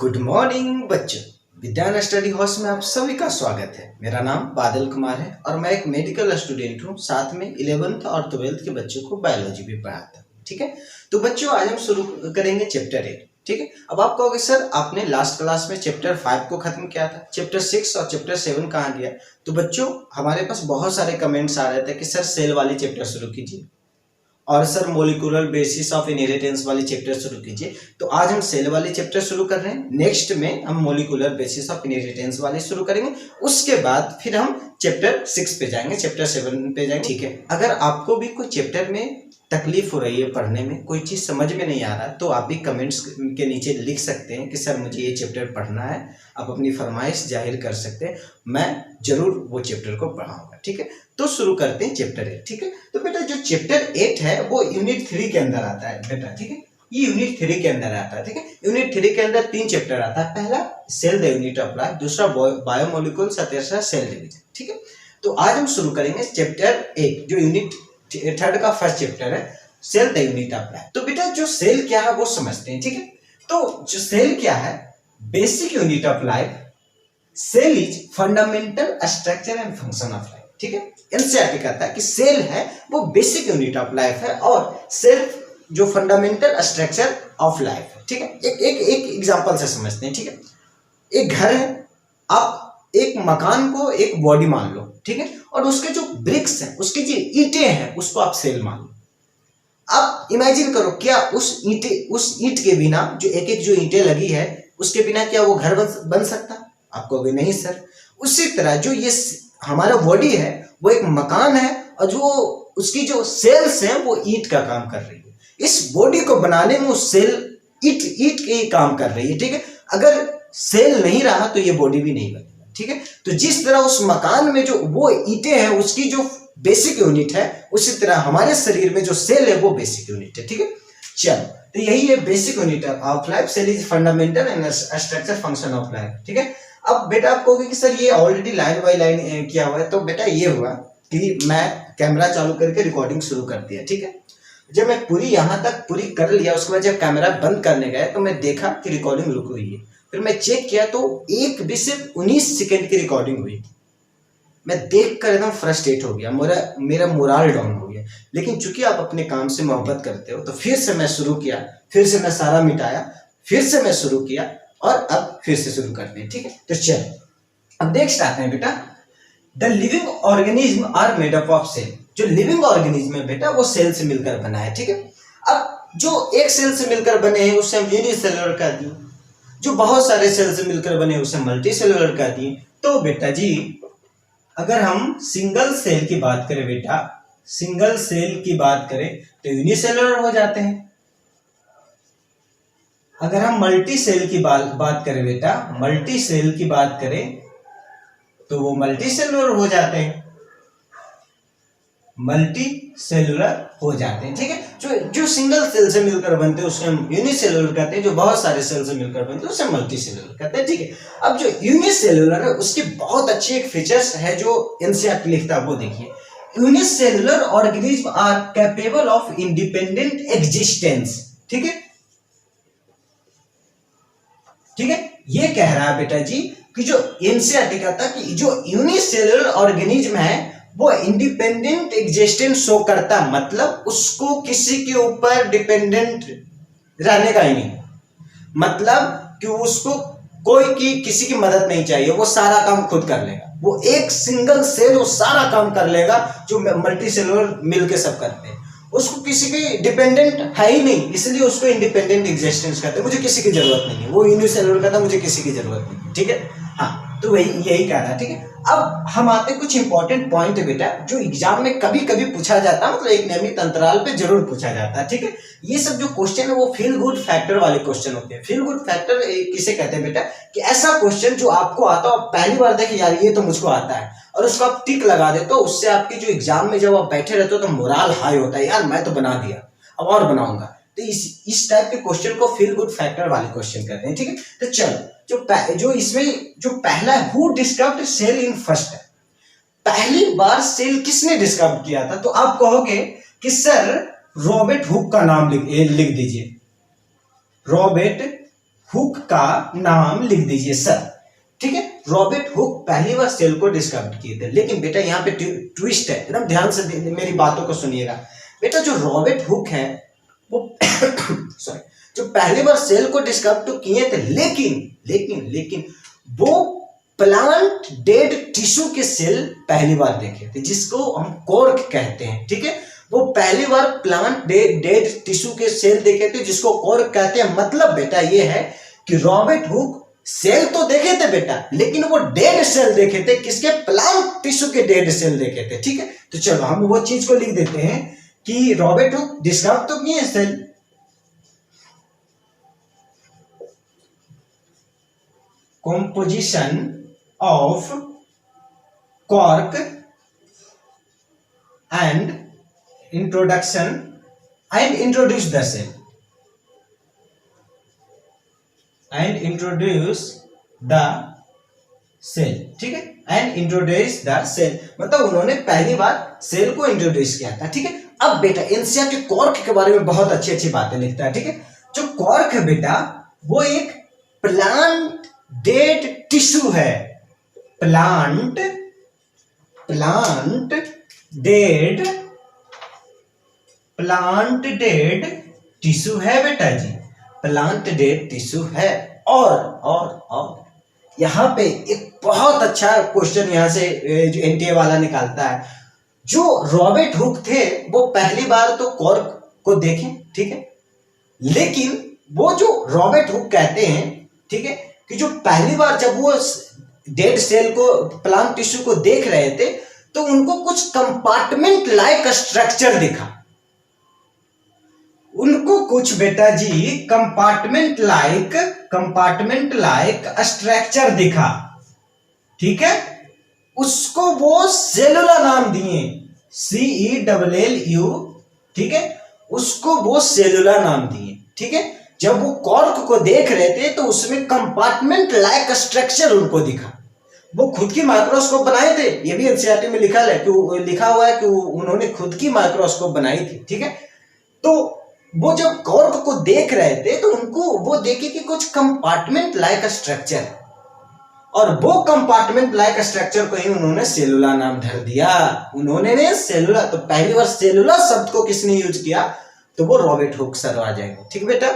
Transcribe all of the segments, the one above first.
Good morning बच्चों। विद्यान study house में आप सभी का स्वागत है। मेरा नाम बादल कुमार है और मैं एक मेडिकल स्टूडेंट हूँ। साथ में 11th और 12th के बच्चों को बायोलॉजी भी पढ़ाता हूँ। ठीक है, तो बच्चों आज हम शुरू करेंगे चैप्टर 8। ठीक है, अब आप कहोगे सर आपने लास्ट क्लास में चैप्टर 5 को खत्म किया था, चैप्टर 6 और चैप्टर 7 कहाँ गया? तो बच्चों हमारे पास बहुत सारे कमेंट्स आ रहे थे कि सर सेल वाली चैप्टर शुरू कीजिए और sir molecular basis of inheritance वाली चैप्टर शुरू कीजिए। तो आज हम सेल वाली चैप्टर शुरू कर रहे हैं। नेक्स्ट में हम मोलिकुलर बेसिस ऑफ इनहेरिटेंस वाले शुरू करेंगे। उसके बाद फिर हम चैप्टर 6 पे जाएंगे, चैप्टर 7 पे जाएंगे। ठीक है, अगर आपको भी कोई चैप्टर में तकलीफ हो रही है, पढ़ने में कोई चीज़ समझ में नहीं आ रहा, तो आप भी कमेंट्स के नीचे लिख सकते हैं कि सर मुझे ये चैप्टर पढ़ना है। आप अपनी फरमाइश जाहिर कर सकते हैं, मैं जरूर वो चैप्टर को पढ़ाऊंगा। ठीक है, तो शुरू करते हैं चैप्टर 8। ठीक है, तो बेटा जो चैप्टर 8 है वो यूनिट 3 के अंदर आता है बेटा। ठीक है, ये यूनिट 3 के अंदर आता है। ठीक है, यूनिट 3 के अंदर 3 चैप्टर आता है। पहला cell the unit of life, दूसरा बायोमोलिक्यूल्स और तीसरा सेल डिवीजन। ठीक है, तो आज हम शुरू करेंगे चैप्टर 8 जो यूनिट 3 का फर्स्ट चैप्टर है, cell the unit of life. तो बेटा जो सेल क्या है वो समझते हैं। ठीक है, तो जो सेल क्या है, basic unit of life. Cell is fundamental structure and function of life. ठीक है, एनसीईआरटी कहता है कि सेल है वो बेसिक यूनिट ऑफ लाइफ है और सेल जो फंडामेंटल स्ट्रक्चर ऑफ लाइफ है। ठीक है, एक एग्जांपल से समझते हैं। ठीक है, एक घर है, आप एक मकान को एक बॉडी मान लो। ठीक है, और उसके जो ब्रिक्स हैं, उसकी जो ईंटें हैं, उसको आप सेल मान लो। अब इमेजिन करो, क्या उस ईंट के बिना जो एक जो ईंटें लगी है उसके बिना क्या वो घर बन सकता? आप कहोगे नहीं सर। उसी तरह जो ये हमारा बॉडी है वो एक मकान है और जो उसकी जो सेल्स हैं वो ईंट का काम कर रही है। इस बॉडी को बनाने में वो सेल ईंट के ही काम कर रही है। ठीक है, अगर सेल नहीं रहा तो ये बॉडी भी नहीं बनेगा। ठीक है, तो जिस तरह उस मकान में जो वो ईंटें हैं उसकी जो बेसिक यूनिट है, उसी तरह हमारे शरीर में जो सेल है वो बेसिक यूनिट है। ठीक है, चलो, तो यही है basic unit of life. Cell is fundamental and structure function of life. ठीक है, अब बेटा आप कहोगे कि सर ये ऑलरेडी लाइन बाय लाइन किया हुआ है। तो बेटा ये हुआ कि मैं कैमरा चालू करके रिकॉर्डिंग शुरू कर दिया। ठीक है, जब मैं पूरी यहाँ तक पूरी कर लिया, उसके बाद जब कैमरा बंद करने गए तो मैं देखा कि रिकॉर्डिंग रुक हुई है। फिर मैं चेक किया तो एक भी सिर्फ 19 सेकेंड की रिकॉर्डिंग हुई। मैं देखकर एकदम फ्रस्ट्रेट हो गया, मेरा मोरल डाउन हो गया। लेकिन चूंकि आप अपने काम से मोहब्बत करते हो तो फिर से मैं शुरू किया, फिर से मैं सारा मिटाया, फिर से मैं शुरू किया और अब फिर से शुरू करते हैं। ठीक है, तो चलो अब नेक्स्ट आते हैं बेटा, the living organism are made up of cell. जो लिविंग ऑर्गेनिज्म है बेटा वो सेल से मिलकर बना है। ठीक है, अब जो एक सेल से मिलकर बने हैं उसे हम यूनिसेलुलर कह दिए, जो बहुत सारे सेल से मिलकर बने उसे मल्टी सेलुलर कह दिए। तो बेटा जी अगर हम सिंगल सेल की बात करें बेटा, सिंगल सेल की बात करें तो यूनिसेलुलर हो जाते हैं। अगर हम मल्टी सेल की बात करें बेटा, मल्टी सेल की बात करें तो वो मल्टी सेलुलर हो जाते हैं, मल्टी सेलुलर हो जाते हैं। ठीक है, जो सिंगल सेल से मिलकर बनते हैं उसे हम यूनिसेलुलर कहते हैं, जो बहुत सारे सेल से मिलकर बनते हैं उसे मल्टी सेलुलर कहते हैं। ठीक है, अब जो यूनिसेलुलर है उसकी बहुत अच्छी एक फीचर्स है जो एनसीईआरटी लिखता है, वो देखिए, unicellular organism are capable of independent existence. ठीक है, ठीक है, ये कह रहा है बेटा जी कि जो एनसीईआरटी कहता है कि जो यूनिसेलुलर ऑर्गेनिज्म है वो इंडिपेंडेंट एग्जिस्टेंस शो करता, मतलब उसको किसी के ऊपर डिपेंडेंट रहने का ही नहीं, मतलब कि उसको किसी की मदद नहीं चाहिए, वो सारा काम खुद कर लेगा। वो एक सिंगल सेल वो सारा काम कर लेगा, जो मल्टी सेलुलर मिलके सब करते हैं। उसको किसी की डिपेंडेंट है ही नहीं, इसलिए उसको इंडिपेंडेंट एग्जिस्टेंस कहते हैं। मुझे किसी की जरूरत नहीं है, वो यूनिसेलुलर कहता है मुझे किसी की जरूरत नहीं है। ठीक है, हाँ, तो यही कह रहा है। ठीक है, अब हम आते कुछ इंपॉर्टेंट पॉइंट है बेटा जो एग्जाम में कभी कभी पूछा जाता है, मतलब एक नियमित अंतराल पे जरूर पूछा जाता है। ठीक है, ये सब जो क्वेश्चन है वो फील गुड फैक्टर वाले क्वेश्चन होते हैं। फील गुड फैक्टर किसे कहते हैं बेटा, कि ऐसा क्वेश्चन जो आपको आता हो, पहली बार देखे यार ये तो मुझको आता है, और उसको आप टिक लगा देते हो, उससे आपकी जो एग्जाम में जब आप बैठे रहते हो तो मोरल हाई होता है, यार मैं तो बना दिया, अब और बनाऊंगा। तो इस टाइप के क्वेश्चन को फील गुड फैक्टर वाले क्वेश्चन कहते हैं। ठीक है, तो चलो जो इसमें जो पहला है, who discovered cell in first, पहली बार सेल किसने डिस्कवर किया था? तो आप कहोगे कि सर रॉबर्ट हुक का नाम लिख दीजिए, रॉबर्ट हुक का नाम लिख दीजिए सर। ठीक है, रॉबर्ट हुक पहली बार सेल को डिस्कवर किए थे। लेकिन बेटा यहाँ पे ट्विस्ट है, एकदम ध्यान से मेरी बातों को सुनिएगा बेटा। जो रॉबर्ट हुक है वो सॉरी, जो पहली बार सेल को डिस्कवर तो किए थे, लेकिन वो प्लांट डेड टिश्यू के सेल पहली बार देखे थे, जिसको हम कॉर्क कहते हैं। ठीक है, वो पहली बार प्लांट डेड टिश्यू के सेल देखे थे, जिसको कॉर्क कहते हैं। मतलब बेटा ये है कि रॉबर्ट हुक सेल तो देखे थे बेटा, लेकिन वो डेड सेल देखे थे। किसके? प्लांट टिश्यू के डेड सेल देखे थे। ठीक है, तो चलो हम वो चीज को लिख देते हैं कि रॉबर्ट हुक डिस्कवर तो किए cell, composition of cork and introduce the cell ठीक है, and introduce the cell मतलब उन्होंने पहली बार सेल को इंट्रोड्यूस किया था। ठीक है, अब बेटा एनसीईआरटी कॉर्क के बारे में बहुत अच्छी अच्छी बातें लिखता है। ठीक है, जो कॉर्क है बेटा वो एक प्लांट डेड टिश्यू है। प्लांट डेड टिश्यू है बेटा जी, प्लांट डेड टिश्यू है। और यहाँ पे एक बहुत अच्छा क्वेश्चन यहाँ से जो एनटीए वाला निकालता है। जो रॉबर्ट हुक थे वो पहली बार तो कॉर्क को देखे, ठीक है, लेकिन वो जो रॉबर्ट हुक कहते हैं, ठीक है, कि जो पहली बार जब वो डेड सेल को प्लांट टिश्यू को देख रहे थे तो उनको कुछ कंपार्टमेंट लाइक स्ट्रक्चर दिखा। उनको कुछ बेटा जी कंपार्टमेंट लाइक स्ट्रक्चर दिखा। ठीक है, उसको वो सेलुला नाम दिए, CELLU। ठीक है, उसको वो सेलुला नाम दिए। ठीक है, जब वो कॉर्क को देख रहे थे तो उसमें कंपार्टमेंट लाइक स्ट्रक्चर उनको दिखा। वो खुद की माइक्रोस्कोप बनाए थे, ये भी एनसीईआरटी में लिखा हुआ है कि उन्होंने खुद की माइक्रोस्कोप बनाई थी। ठीक है, तो वो जब कॉर्क को देख रहे थे तो उनको वो देखे कि कुछ कंपार्टमेंट लाइक स्ट्रक्चर, और वो कंपार्टमेंट लाइक स्ट्रक्चर को ही उन्होंने सेलुला नाम धर दिया। उन्होंने सेलुला, तो पहली बार सेलुला शब्द को किसने यूज किया? तो वो रॉबर्ट हुक सर आ जाएगा। ठीक बेटा,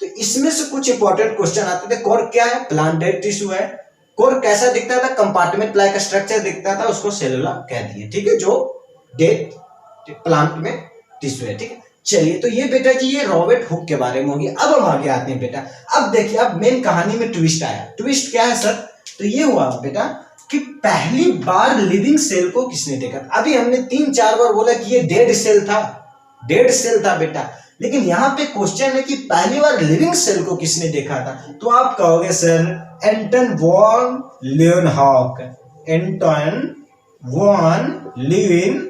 तो इसमें से कुछ इंपॉर्टेंट क्वेश्चन आते थे। कॉर्क क्या है? प्लांट डेड टिश्यू है। कॉर्क कैसा दिखता था? कंपार्टमेंट लाइक स्ट्रक्चर दिखता था, उसको सेलुला कह दिए। ठीक है, जो डेड प्लांट में टिश्यू है। ठीक है, चलिए, तो ये बेटा जी ये रॉबर्ट हुक के बारे में होगी। अब हम आगे आते हैं बेटा। अब देखिए, अब मेन कहानी में ट्विस्ट आया। ट्विस्ट क्या है सर? तो ये हुआ बेटा कि पहली बार लिविंग सेल को किसने देखा था? अभी हमने 3-4 बार बोला कि ये डेड सेल था बेटा, लेकिन यहाँ पे क्वेश्चन है कि पहली बार लिविंग सेल को किसने देखा था? तो आप कहोगे सर एंटन वॉन ल्यूवेनहॉक। एंटन वॉन ल्यूवेन,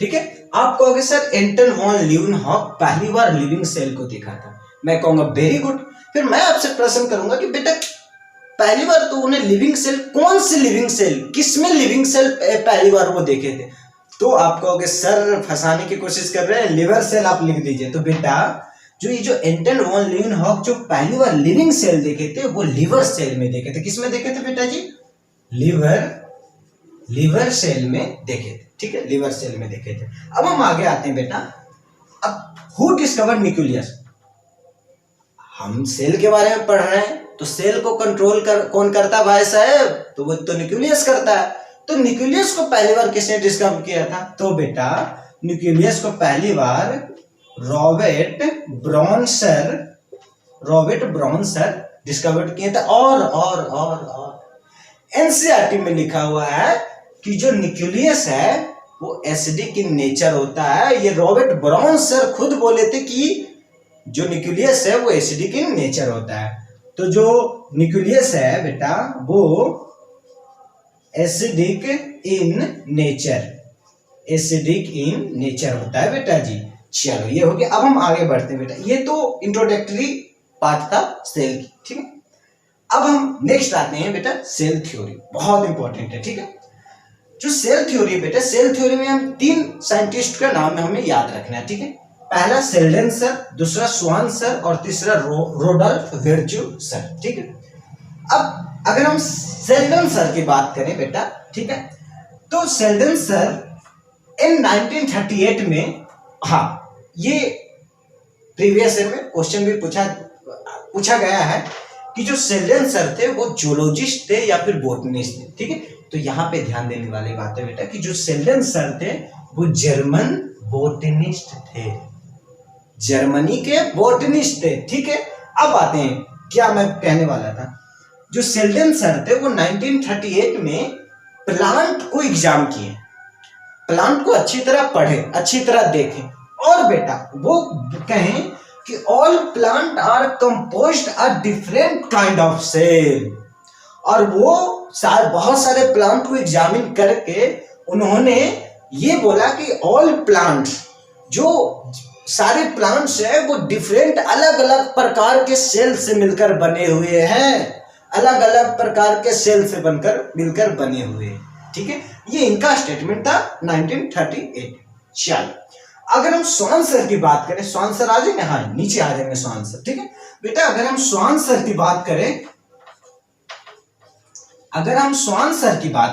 ठीक है, आप कहोगे सर एंटन वॉन ल्यूवेनहॉक पहली बार लिविंग सेल को देखा था। मैं कहूंगा वेरी गुड। फिर मैं आपसे प्रश्न करूंगा कि बेटा पहली बार तो उन्हें लिविंग सेल, कौन सी लिविंग सेल, किसमें लिविंग सेल पहली बार वो देखे थे? तो आप कहोगे सर फंसाने की कोशिश कर रहे हैं, लिवर सेल आप लिख दीजिए। तो बेटा जो ये जो एंटन वॉन ल्यूवेनहॉक जो पहली बार लिविंग सेल देखे थे वो लिवर सेल में देखे थे। किसमें देखे थे बेटा जी? लिवर सेल में देखे थे। ठीक है, लिवर सेल में देखे थे। अब हम आगे आते हैं बेटा। अब हु डिस्कवर न्यूक्लियस? हम सेल के बारे में पढ़ रहे हैं, तो सेल को कंट्रोल कौन करता भाई साहब? तो वो तो न्यूक्लियस करता है। तो न्यूक्लियस को पहली बार किसने डिस्कवर किया था? तो बेटा न्यूक्लियस को पहली बार रॉबर्ट ब्रॉन्सर डिस्कवर किया था। और एनसीईआरटी में लिखा हुआ है कि जो न्यूक्लियस है वो एसिडिक इन नेचर होता है। ये रॉबर्ट ब्रॉन्सर खुद बोले थे कि जो न्यूक्लियस है वो एसिडिक इन नेचर होता है। तो जो न्यूक्लियस है बेटा वो एसिडिक इन नेचर होता है बेटा जी। चलो ये हो गया। अब हम आगे बढ़ते हैं बेटा। ये तो इंट्रोडक्टरी पार्ट था सेल की। ठीक है, अब हम नेक्स्ट आते हैं बेटा सेल थ्योरी, बहुत इंपॉर्टेंट है। ठीक है, जो सेल थ्योरी बेटा, सेल थ्योरी में हम 3 साइंटिस्ट का नाम हमें याद रखना है। ठीक है, पहला सेल्डन सर, दूसरा स्वान सर और तीसरा रोडोल्फ विर्च्यू सर। ठीक है, अब अगर हम सेल्डन सर की बात करें बेटा, ठीक है, तो सेल्डन सर इन 1938 में, हाँ ये प्रीवियस ईयर में क्वेश्चन भी पूछा गया है कि जो सेल्डन सर थे वो जूलॉजिस्ट थे या फिर बोटनिस्ट थे। ठीक है, तो यहाँ पे ध्यान देने वाली बात है बेटा कि जो सेल्डन सर थे वो जर्मन बोटनिस्ट थे, जर्मनी के बोटनिस्ट थे। ठीक है, अब आते हैं क्या मैं कहने वाला था। जो सेल्डन सर थे वो 1938 में प्लांट को एग्जाम किए, प्लांट को अच्छी तरह पढ़े, अच्छी तरह देखें और बेटा वो कहें कि all plant are composed a different kind of cell, और वो बहुत सारे प्लांट को एग्जामिन करके उन्होंने ये बोला कि ऑल प्लांट्स, जो सारे प्लांट्स है वो डिफरेंट अलग अलग प्रकार के सेल से मिलकर बने हुए हैं, अलग अलग प्रकार के सेल से मिलकर बने हुए हैं। ठीक है, ये इनका स्टेटमेंट था 1938। चलो अगर हम स्वान सर की बात करें, स्वान सर आ जाएंगे, हाँ नीचे आ जाएंगे स्वान सर। ठीक है बेटा, अगर हम स्वान सर की बात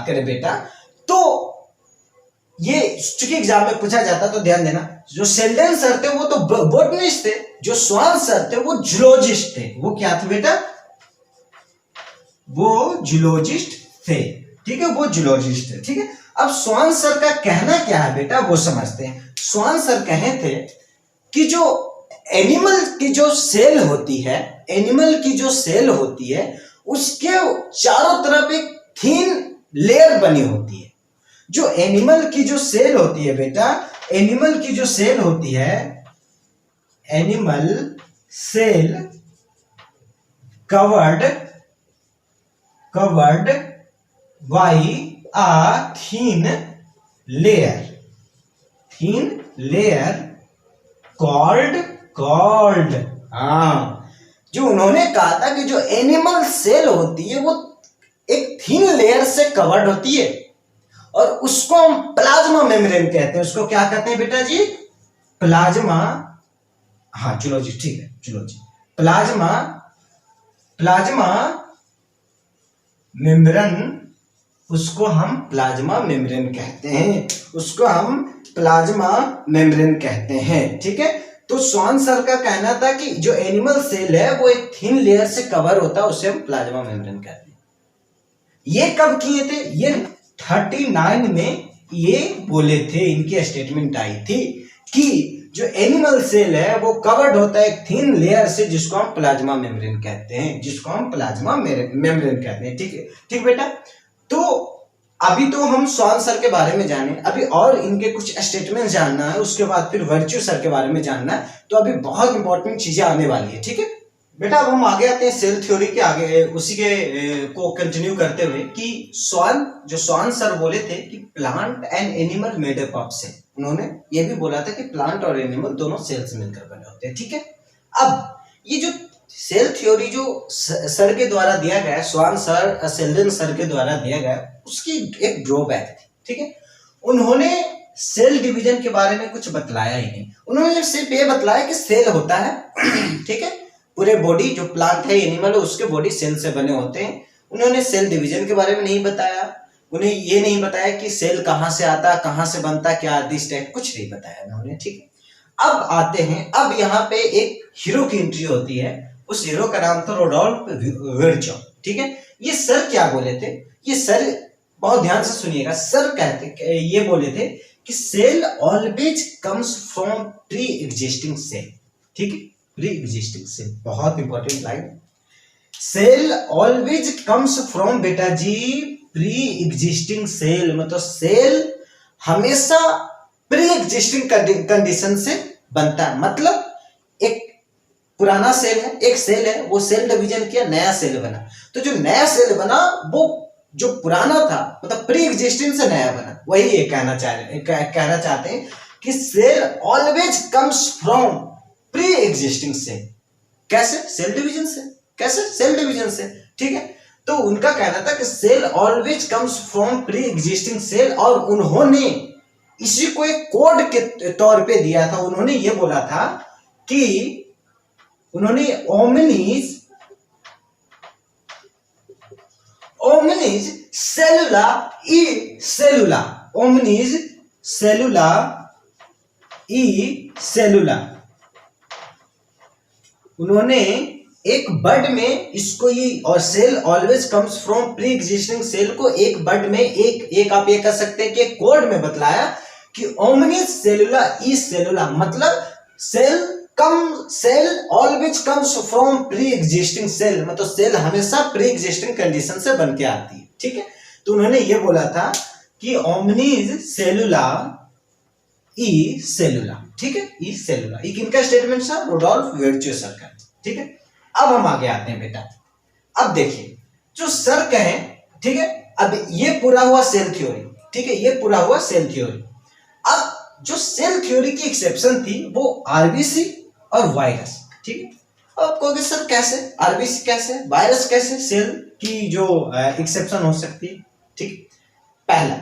करें, बेटा, तो ये चूंकि एग्जाम में पूछा जाता तो ध्यान देना, जो सेल्डन सर थे वो तो बोटनिस्ट थे, जो स्वान सर थे वो जूलॉजिस्ट थे। वो क्या थे बेटा? वो जूलॉजिस्ट थे। ठीक है, वो जूलॉजिस्ट थे। ठीक है, अब स्वान सर का कहना क्या है बेटा वो समझते हैं। स्वान सर कहे थे कि जो एनिमल की जो सेल होती है, उसके चारों तरफ एक थीन लेयर बनी होती है। जो एनिमल की जो सेल होती है बेटा, animal cell covered by a thin layer called जो उन्होंने कहा था कि जो एनिमल सेल होती है वो एक थिन लेयर से कवर्ड होती है और उसको हम प्लाज्मा मेम्ब्रेन कहते हैं। उसको क्या कहते हैं बेटा जी? प्लाज्मा, हाँ जूलॉजी, ठीक है जूलॉजी, प्लाज्मा मेम्ब्रेन, उसको हम प्लाज्मा मेम्ब्रेन कहते हैं। ठीक है, तो स्वान सर का कहना था कि जो एनिमल सेल है वो एक थिन लेयर से कवर होता है, उसे हम प्लाज्मा मेम्ब्रेन कहते हैं। ये कब किए थे? ये 39 में ये बोले थे, इनकी स्टेटमेंट आई थी कि जो एनिमल सेल है वो कवर्ड होता है एक थिन लेयर से, जिसको हम प्लाज्मा मेम्ब्रेन कहते हैं, ठीक है, ठीक बेटा। तो अभी तो हम स्वान सर के बारे में जाने, अभी और इनके कुछ स्टेटमेंट जानना है, उसके बाद फिर वर्च्यू सर के बारे में जानना है। तो अभी बहुत इंपॉर्टेंट चीजें आने वाली है। ठीक है बेटा, अब हम आगे आते हैं सेल थ्योरी के आगे, उसी के को कंटिन्यू करते हुए कि स्वान सर बोले थे कि plant and animal made up of cell. उन्होंने ये भी बोला था कि प्लांट और एनिमल दोनों सेल से मिलकर बने होते हैं। ठीक है, अब ये जो सेल थ्योरी जो सर के द्वारा दिया गया, स्वान सर सेल्डन सर के द्वारा दिया गया, उसकी एक ड्रॉबैक थी। ठीक है, उन्होंने सेल डिवीजन के बारे में कुछ बतलाया ही नहीं। उन्होंने सिर्फ ये बतलाया कि सेल होता है, ठीक है, पूरे बॉडी जो प्लांट है एनिमल है उसके बॉडी सेल से बने होते हैं। उन्होंने सेल डिवीजन के बारे में नहीं बताया, उन्हें ये नहीं बताया कि सेल कहाँ से आता, कहाँ से बनता, क्या दिस टाइप कुछ नहीं बताया उन्होंने। ठीक है, अब आते हैं, अब यहाँ पे एक हीरो की एंट्री होती है। उस हीरो का नाम था रोडोल्फ विर्च्यू। ठीक है, ये सर क्या बोले थे? ये सर बहुत ध्यान से सुनिएगा, सर ये बोले थे कि cell always comes from pre existing cell. ठीक है, प्री एग्जिस्टिंग सेल, बहुत important line. Cell always comes from बेटा जी प्री एग्जिस्टिंग सेल, मतलब सेल हमेशा प्री एग्जिस्टिंग कंडीशन से बनता है। मतलब एक पुराना सेल है, एक सेल है, वो सेल डिवीजन किया, नया सेल बना। तो जो नया सेल बना वो जो पुराना था मतलब प्री एग्जिस्टिंग से नया बना, वही ये कहना चाहते हैं कि cell always comes from pre existing cell. कैसे? सेल डिवीजन से। कैसे? सेल डिवीजन से। ठीक है, तो उनका कहना था कि cell always comes from pre existing cell, और उन्होंने इसी को एक कोड के तौर पे दिया था। उन्होंने ये बोला था कि उन्होंने ओमनीज सेलुला ई सेलुला, ओमनीज सेलुला ई सेलुला, उन्होंने एक बर्ड में इसको ये, और cell always comes from pre existing cell को एक बर्ड में एक आप ये कह सकते हैं कि कोड में बतलाया कि ओमनीज सेलुला ई सेलुला, मतलब cell always comes from pre existing cell, मतलब सेल हमेशा प्री एग्जिस्टिंग कंडीशन से बन के आती है। ठीक है, तो उन्होंने ये बोला था कि ओमनीज सेलुला ई सेलुला। ठीक है, ई सेलुला, ये किनका स्टेटमेंट था? रुडोल्फ वर्च्युअसर का। ठीक है, अब हम आगे आते हैं बेटा। अब देखिए जो सर कहें, ठीक है, अब ये पूरा हुआ सेल थ्योरी। ठीक है, ये पूरा हुआ सेल थ्योरी। अब जो सेल थ्योरी की एक्सेप्शन थी वो आरबीसी और वायरस। ठीक है, अब कहोगे सर कैसे, आरबीसी कैसे, वायरस कैसे सेल की जो एक्सेप्शन हो सकती है? ठीक, पहला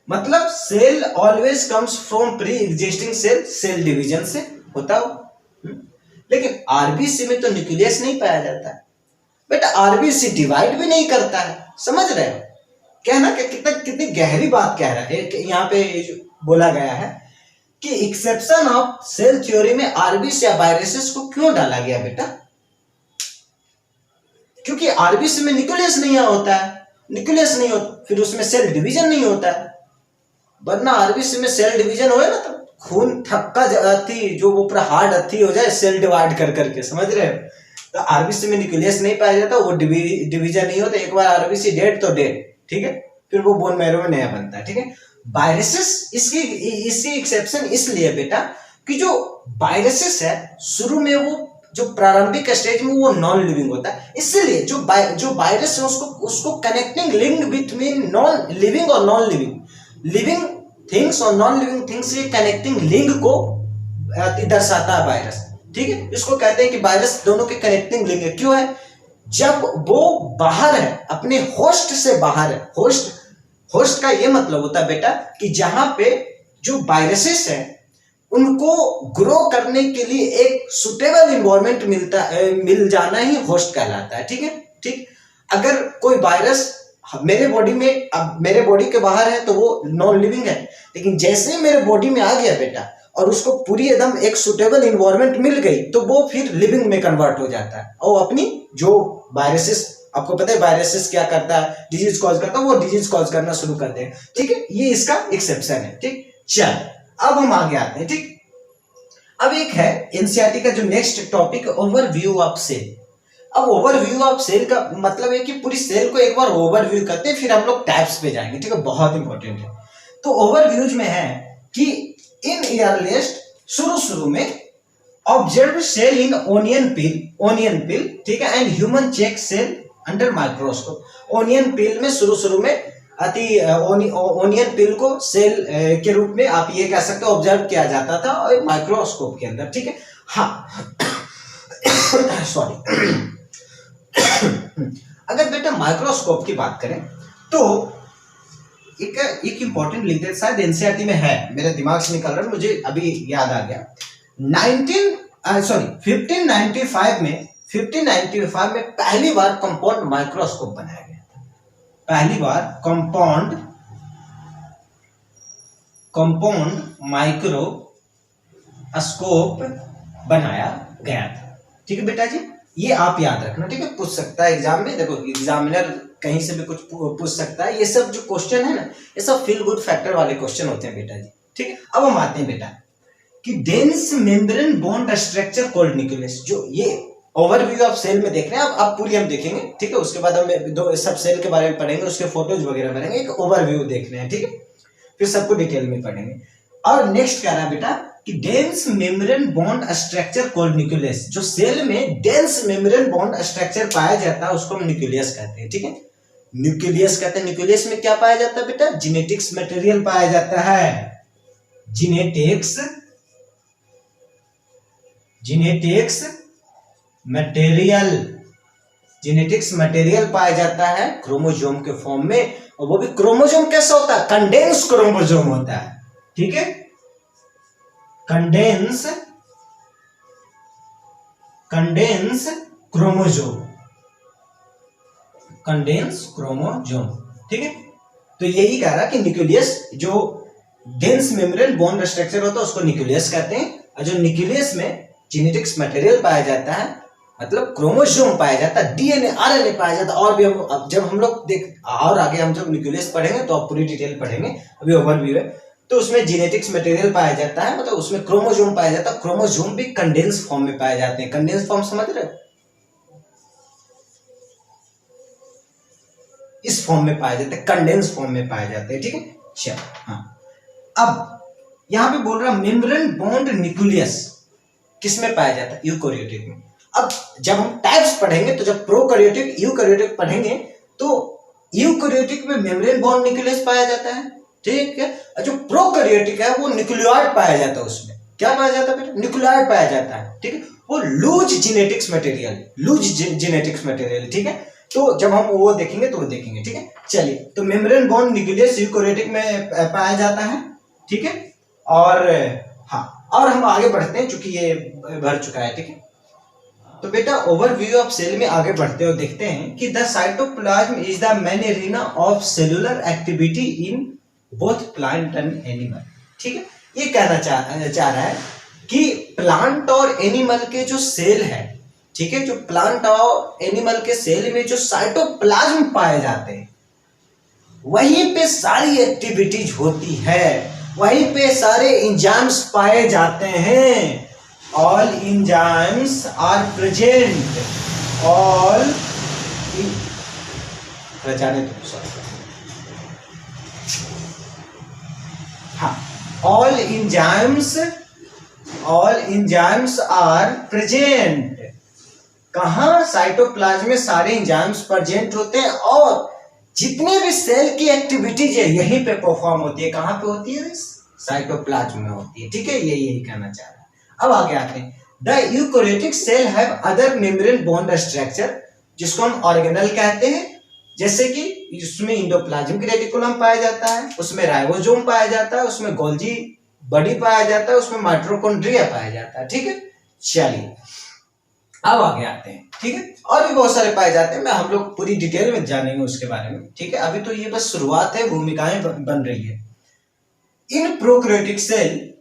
मतलब cell always comes from pre existing cell, cell division से होता हो। लेकिन आरबीसी में तो न्यूक्लियस नहीं पाया जाता है बेटा, आरबीसी डिवाइड भी नहीं करता है। समझ रहे हो कहना कि कितनी गहरी बात कह रहा है। यहाँ पे बोला गया है कि एक्सेप्शन ऑफ सेल थ्योरी में आरबीसी या वायरसेस को क्यों डाला गया बेटा? क्योंकि आरबीसी में न्यूक्लियस नहीं होता है, न्यूक्लियस नहीं होता फिर उसमें सेल डिवीजन नहीं होता है, वरना आरबीसी में सेल डिवीजन होए ना तो खून थक्का जाती, जो वो पूरा हार्ड अथी हो जाए सेल डिवाइड कर करके। समझ रहे हो? तो आरबीसी में न्यूक्लियस नहीं पाया जाता, वो डिवीजन नहीं होता। एक बार आरबीसी डेड तो डेड। ठीक है, फिर वो बोन मैरो में नया बनता है। ठीक है, वायरसेस इसकी एक्सेप्शन इसलिए बेटा कि जो वायरसेस है शुरू में वो जो प्रारंभिक स्टेज में वो नॉन लिविंग होता है, इसलिए जो वायरस है उसको connecting link between non living और नॉन लिविंग थिंग्स और नॉन लिविंग थिंग्स के कनेक्टिंग लिंक को दर्शाता है वायरस। ठीक है, इसको कहते हैं कि वायरस दोनों के कनेक्टिंग लिंक है। क्यों है? जब वो बाहर है, अपने होस्ट से बाहर है, होस्ट का ये मतलब होता है बेटा कि जहां पे जो वायरसेस है उनको ग्रो करने के लिए एक सुटेबल इन्वायरमेंट मिल जाना ही होस्ट कहलाता है। ठीक है, ठीक, अगर कोई वायरस मेरे बॉडी में, अब मेरे बॉडी के बाहर है तो वो नॉन लिविंग है, लेकिन जैसे ही मेरे बॉडी में आ गया बेटा और उसको पूरी एकदम एक सुटेबल इन्वायरमेंट मिल गई तो वो फिर लिविंग में कन्वर्ट हो जाता है और अपनी जो वायरसेस, आपको पता है वायरसेस क्या करता है, डिजीज कॉज करता है, वो डिजीज कॉज करना शुरू करते हैं। ठीक है, ये इसका एक्सेप्शन है। ठीक, चल अब हम आगे आते हैं। ठीक, अब एक है एनसीईआरटी का जो next topic, overview of cell. अब ओवरव्यू ऑफ सेल का मतलब है कि पूरी सेल को एक बार ओवरव्यू करते हैं, फिर हम लोग टाइप्स पे जाएंगे। ठीक है, बहुत इंपॉर्टेंट है। तो ओवरव्यूज में है कि इन एयरलिस्ट शुरू में observe cell in onion peel, ठीक है, and human cheek cell under microscope. Onion peel में शुरू में ओनियन पिल को सेल के रूप में आप ये कह सकते हो ऑब्जर्व किया जाता था और माइक्रोस्कोप के अंदर। ठीक है, हाँ सॉरी अगर बेटा माइक्रोस्कोप की बात करें तो एक इंपॉर्टेंट लिख दे, शायद एनसीईआरटी में है, मेरे दिमाग से निकल रहा है, मुझे अभी याद आ गया। 1595 में पहली बार कंपाउंड माइक्रोस्कोप बनाया गया था। पहली बार कंपाउंड माइक्रोस्कोप बनाया गया था। ठीक है बेटा जी, ये आप याद रखना। ठीक है, पूछ सकता है एग्जाम में, देखो एग्जामिनर कहीं से भी कुछ पूछ सकता है। ये सब जो क्वेश्चन है ना, ये सब फील गुड फैक्टर वाले क्वेश्चन होते हैं बेटा जी। ठीक है, अब हम आते हैं बेटा कि dense membrane bond structure called nucleus. जो ये ओवरव्यू ऑफ सेल में देख रहे हैं अब पूरी हम देखेंगे। ठीक है, उसके बाद हम दो सब सेल के बारे में पढ़ेंगे, उसके फोटोज वगैरह बनेंगे, एक ओवरव्यू देख रहे हैं। ठीक है, फिर सबको डिटेल में पढ़ेंगे। और नेक्स्ट कह रहा है बेटा कि dense membrane bond structure called nucleus. जो सेल में डेंस मेम्ब्रेन बॉन्ड स्ट्रक्चर पाया जाता है उसको हम न्यूक्लियस कहते हैं। ठीक है, न्यूक्लियस कहते हैं। न्यूक्लियस में क्या पाया जाता है बेटा? जेनेटिक्स मटेरियल पाया जाता है। जेनेटिक्स मटेरियल पाया जाता है क्रोमोसोम के फॉर्म में, और वो भी क्रोमोसोम कैसा होता है, कंडेंस क्रोमोसोम होता है, ठीक है, कंडेंस क्रोमोसोम, कंडेंस क्रोमोसोम, ठीक है। तो यही कह रहा कि न्यूक्लियस जो डेंस मेम्ब्रेन बॉन्ड स्ट्रक्चर होता है उसको न्यूक्लियस कहते हैं, और जो न्यूक्लियस में जेनेटिक्स मटेरियल पाया जाता है, मतलब क्रोमोसोम पाया जाता है, डीएनए आरएनए पाया जाता है, और भी हम जब हम लोग और आगे हम जब न्यूक्लियस पढ़ेंगे तो आप पूरी डिटेल पढ़ेंगे, अभी ओवरव्यू है। तो उसमें जेनेटिक्स मटेरियल पाया जाता है, मतलब उसमें क्रोमोसोम पाया जाता है, क्रोमोसोम भी कंडेंस फॉर्म में पाए जाते हैं। कंडेंस फॉर्म समझ रहे हो, इस फॉर्म में पाए जाते हैं, कंडेंस फॉर्म में पाए जाते हैं, ठीक है। चलो हाँ, अब यहां पे बोल रहा मेम्ब्रेन बॉन्ड न्यूक्लियस किस में पाया जाता है, यूकेरियोटिक में। अब जब हम टाइप्स पढ़ेंगे तो जब प्रोकैरियोटिक यूकेरियोटिक पढ़ेंगे तो यूकेरियोटिक में मेम्ब्रेन बॉन्ड न्यूक्लियस पाया जाता है, ठीक है। और जो प्रोकैरियोटिक है वो न्यूक्लियोइड पाया जाता है, उसमें क्या पाया जाता है बेटा, न्यूक्लियोइड पाया जाता है, ठीक है। वो लूज जेनेटिक्स मटेरियल, ठीक है। तो जब हम वो देखेंगे तो वो देखेंगे, ठीक है। चलिए, तो मेम्ब्रेन बॉन्ड न्यूक्लियस यूकेरियोटिक में पाया जाता है, ठीक है। और हाँ, और हम आगे बढ़ते हैं क्योंकि ये भर चुका है, ठीक है। तो बेटा ओवरव्यू ऑफ सेल में आगे बढ़ते हो, देखते हैं कि the cytoplasm is the main arena of cellular activity in both plant and animal, ठीक है। ये कहना चाह रहा है कि प्लांट और एनिमल के जो सेल है, ठीक है, जो प्लांट और एनिमल के सेल में जो साइटोप्लाज्म पाए जाते हैं वहीं पे सारी एक्टिविटीज होती है, वहीं पे सारे एंजाइम्स पाए जाते हैं। All enzymes are present, all जाने दो, सॉरी, हाँ, ऑल एंजाइम्स आर प्रेजेंट। कहां, साइटोप्लाज्म में सारे एंजाइम्स प्रेजेंट होते हैं, और जितने भी सेल की एक्टिविटीज है यहीं पे परफॉर्म होती है। कहां पे होती है, साइटोप्लाज्म में होती है, ठीक है। यही कहना चाह रहा है। अब आगे आते हैं, the eukaryotic cell have other membrane bond structure, जिसको हम ऑर्गेनल कहते हैं, जैसे कि इसमें इंडोप्लाज्मिक रेटिकुलम पाया जाता है, उसमें राइबोसोम पाया जाता है, उसमें गोल्जी बॉडी पाया जाता है, उसमें माइटोकॉन्ड्रिया पाया जाता है, ठीक है। चलिए अब आगे आते हैं, ठीक है। और भी बहुत सारे पाए जाते हैं, मैं हम लोग पूरी डिटेल में जानेंगे उसके बारे में, ठीक है। अभी तो ये बस शुरुआत है, भूमिकाएं बन रही है। In prokaryotic cell